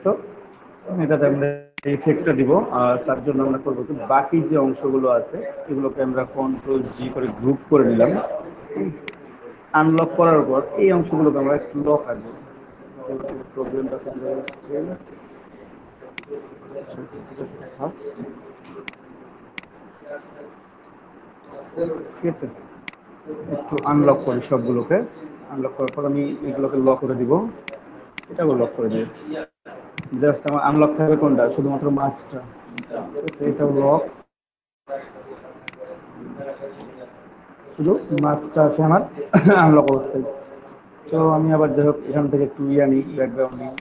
তো এটাতে আমরা ইফেক্টটা দিব, আর তার জন্য আমরা করবো কি, বাকি যে অংশগুলো আছে এগুলোকে আমরা কন্ট্রোল জি করে গ্রুপ করে নিলাম। আনলক করার পর এই অংশগুলোকে আমরা একটু লক রাখবো। প্রবলেমটা ঠিক আছে, একটু আনলক করি সবগুলোকে, আনলক করার পর আমি এগুলোকে লক করে দিব, এটাও লক করে দিই। জাস্ট আমার আনলক থাকবে কোনটা, শুধুমাত্র মাছটা, এটাও লক, শুধু মাছটা আছে আমার আনলক অবস্থায়। তো আমি আবার যাই হোক এখান থেকে একটু ইয়ে নিই, ব্যাকগ্রাউন্ড নিই,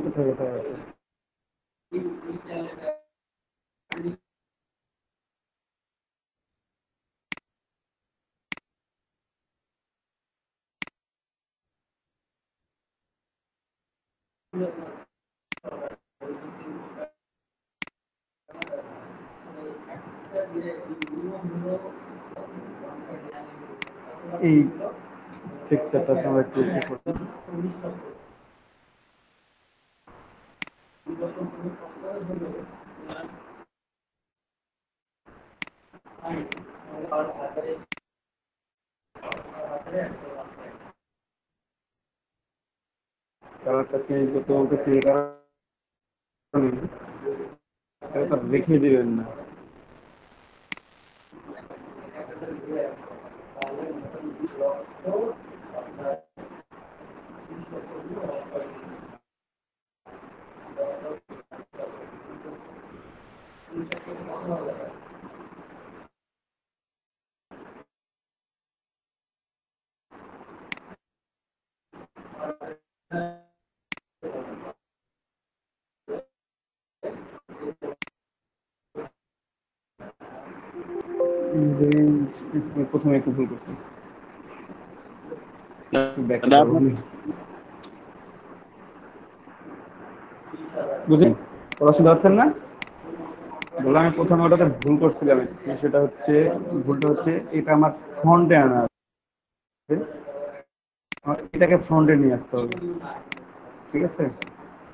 কোথায় কোথায় আছে এই টেক্সচারটা আমরা একটু কালারটা চেঞ্জ করতে বলতেছি এই কারণে এটা রেখে দিবেন না। প্রথমে একটু ভুল করছি, বুঝলেন? পড়াশোনা পাচ্ছেন না? বললাম আমি প্রথমে ওটাতে ভুল করছিলাম, সেটা হচ্ছে ভুলটা হচ্ছে এটা আমার ফ্রন্টে আনা আছে, আমার এটাকে ফ্রন্টে নিয়ে আসতে হবে। ঠিক আছে,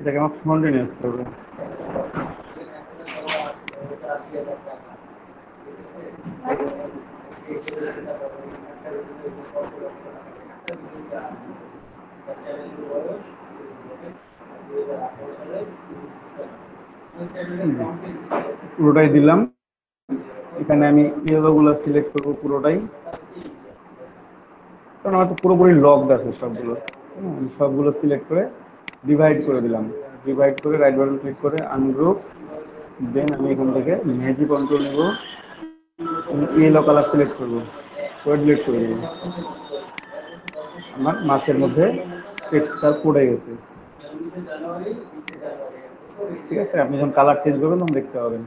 এটাকে আমার ফ্রন্টে নিয়ে আসতে হবে। পুরোটাই দিলাম। এখানে আমি ইয়েলো গুলো সিলেক্ট করবো পুরোটাই, কারণ আমার তো পুরোপুরি লকড আছে সবগুলো। আমি সবগুলো সিলেক্ট করে ডিভাইড করে দিলাম, ডিভাইড করে রাইট বাটন ক্লিক করে আনগ্রুপ। দেন আমি এখান থেকে ম্যাজিক কন্ট্রোল নেব, ইয়েলো কালার সিলেক্ট করবো, করে ডিলিট করে দেবো। আমার মাছের মধ্যে টেক্সচার পড়ে গেছে। ঠিক আছে, আপনি যখন কালার চেঞ্জ করবেন তখন দেখতে পাবেন।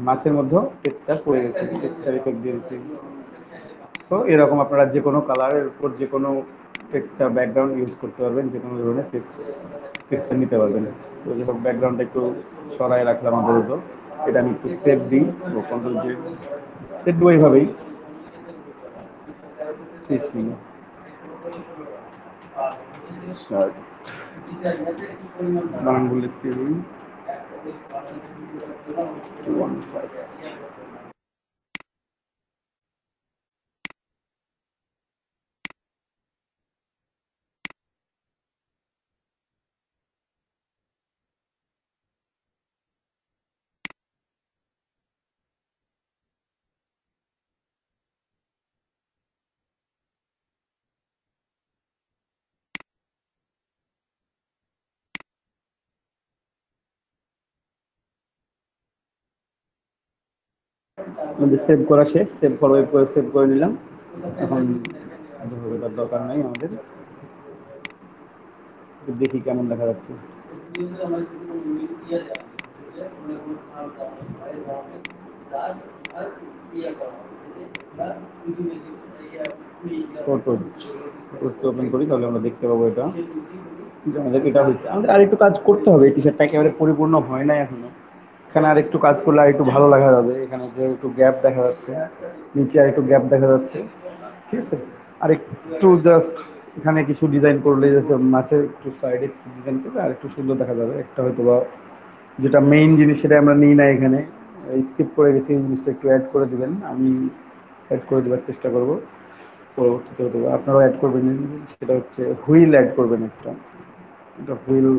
মাছের মধ্যে টেক্সচার পড়ে গেছে, টেক্সচার ইফেক্ট দিয়ে দিচ্ছি। তো এরকম আপনারা যে কোনো কালারের উপর যে কোনো টেক্সচার ব্যাকগ্রাউন্ড ইউজ করতে পারবেন, যে কোনো ধরনের টেক্সচার নিতে পারবেন। তো যখন ব্যাকগ্রাউন্ডটা একটু সরাই রাখলাম আপাতত, এটা আমি একটু সেভ দিই, কন্ট্রোল জেড সেভ দেবো এইভাবেই। বানানগুলো লিখছি আমি 215। আমাদের সেভ করা শেষ, সেভ ফরওয়ার্ড করে সেভ করে নিলাম। এখন তার দরকার নাই আমাদের, দেখি কেমন দেখা যাচ্ছে। ওপেন করি, তাহলে আমরা দেখতে পাবো এটা যে আমাদের এটা হচ্ছে। আমাদের আর একটু কাজ করতে হবে, টি শার্টটা একেবারে পরিপূর্ণ হয় নাই এখনো। এখানে আর একটু কাজ করলে আর একটু ভালো দেখা যাবে। এখানে যে একটু গ্যাপ দেখা যাচ্ছে, নিচে আর একটু গ্যাপ দেখা যাচ্ছে। ঠিক আছে, আর একটু জাস্ট এখানে কিছু ডিজাইন করলে, মাছের একটু সাইডে ডিজাইন করলে আর একটু সুন্দর দেখা যাবে। একটা হয়তো বা যেটা মেইন জিনিস সেটা আমরা নিই না, এখানে স্কিপ করে গেছি, এই জিনিসটা একটু অ্যাড করে দিবেন। আমি অ্যাড করে দেওয়ার চেষ্টা করবো, পরবর্তীতে হতে পারে আপনারাও অ্যাড করবেন। সেটা হচ্ছে হুইল অ্যাড করবেন একটা, এটা হুইল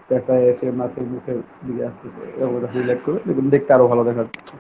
পেঁচায় এসে মাছের মুখের দিকে আসতেছে, এরকম একটা হুইল অ্যাড করে দেখুন, দেখতে আরো ভালো দেখাচ্ছে।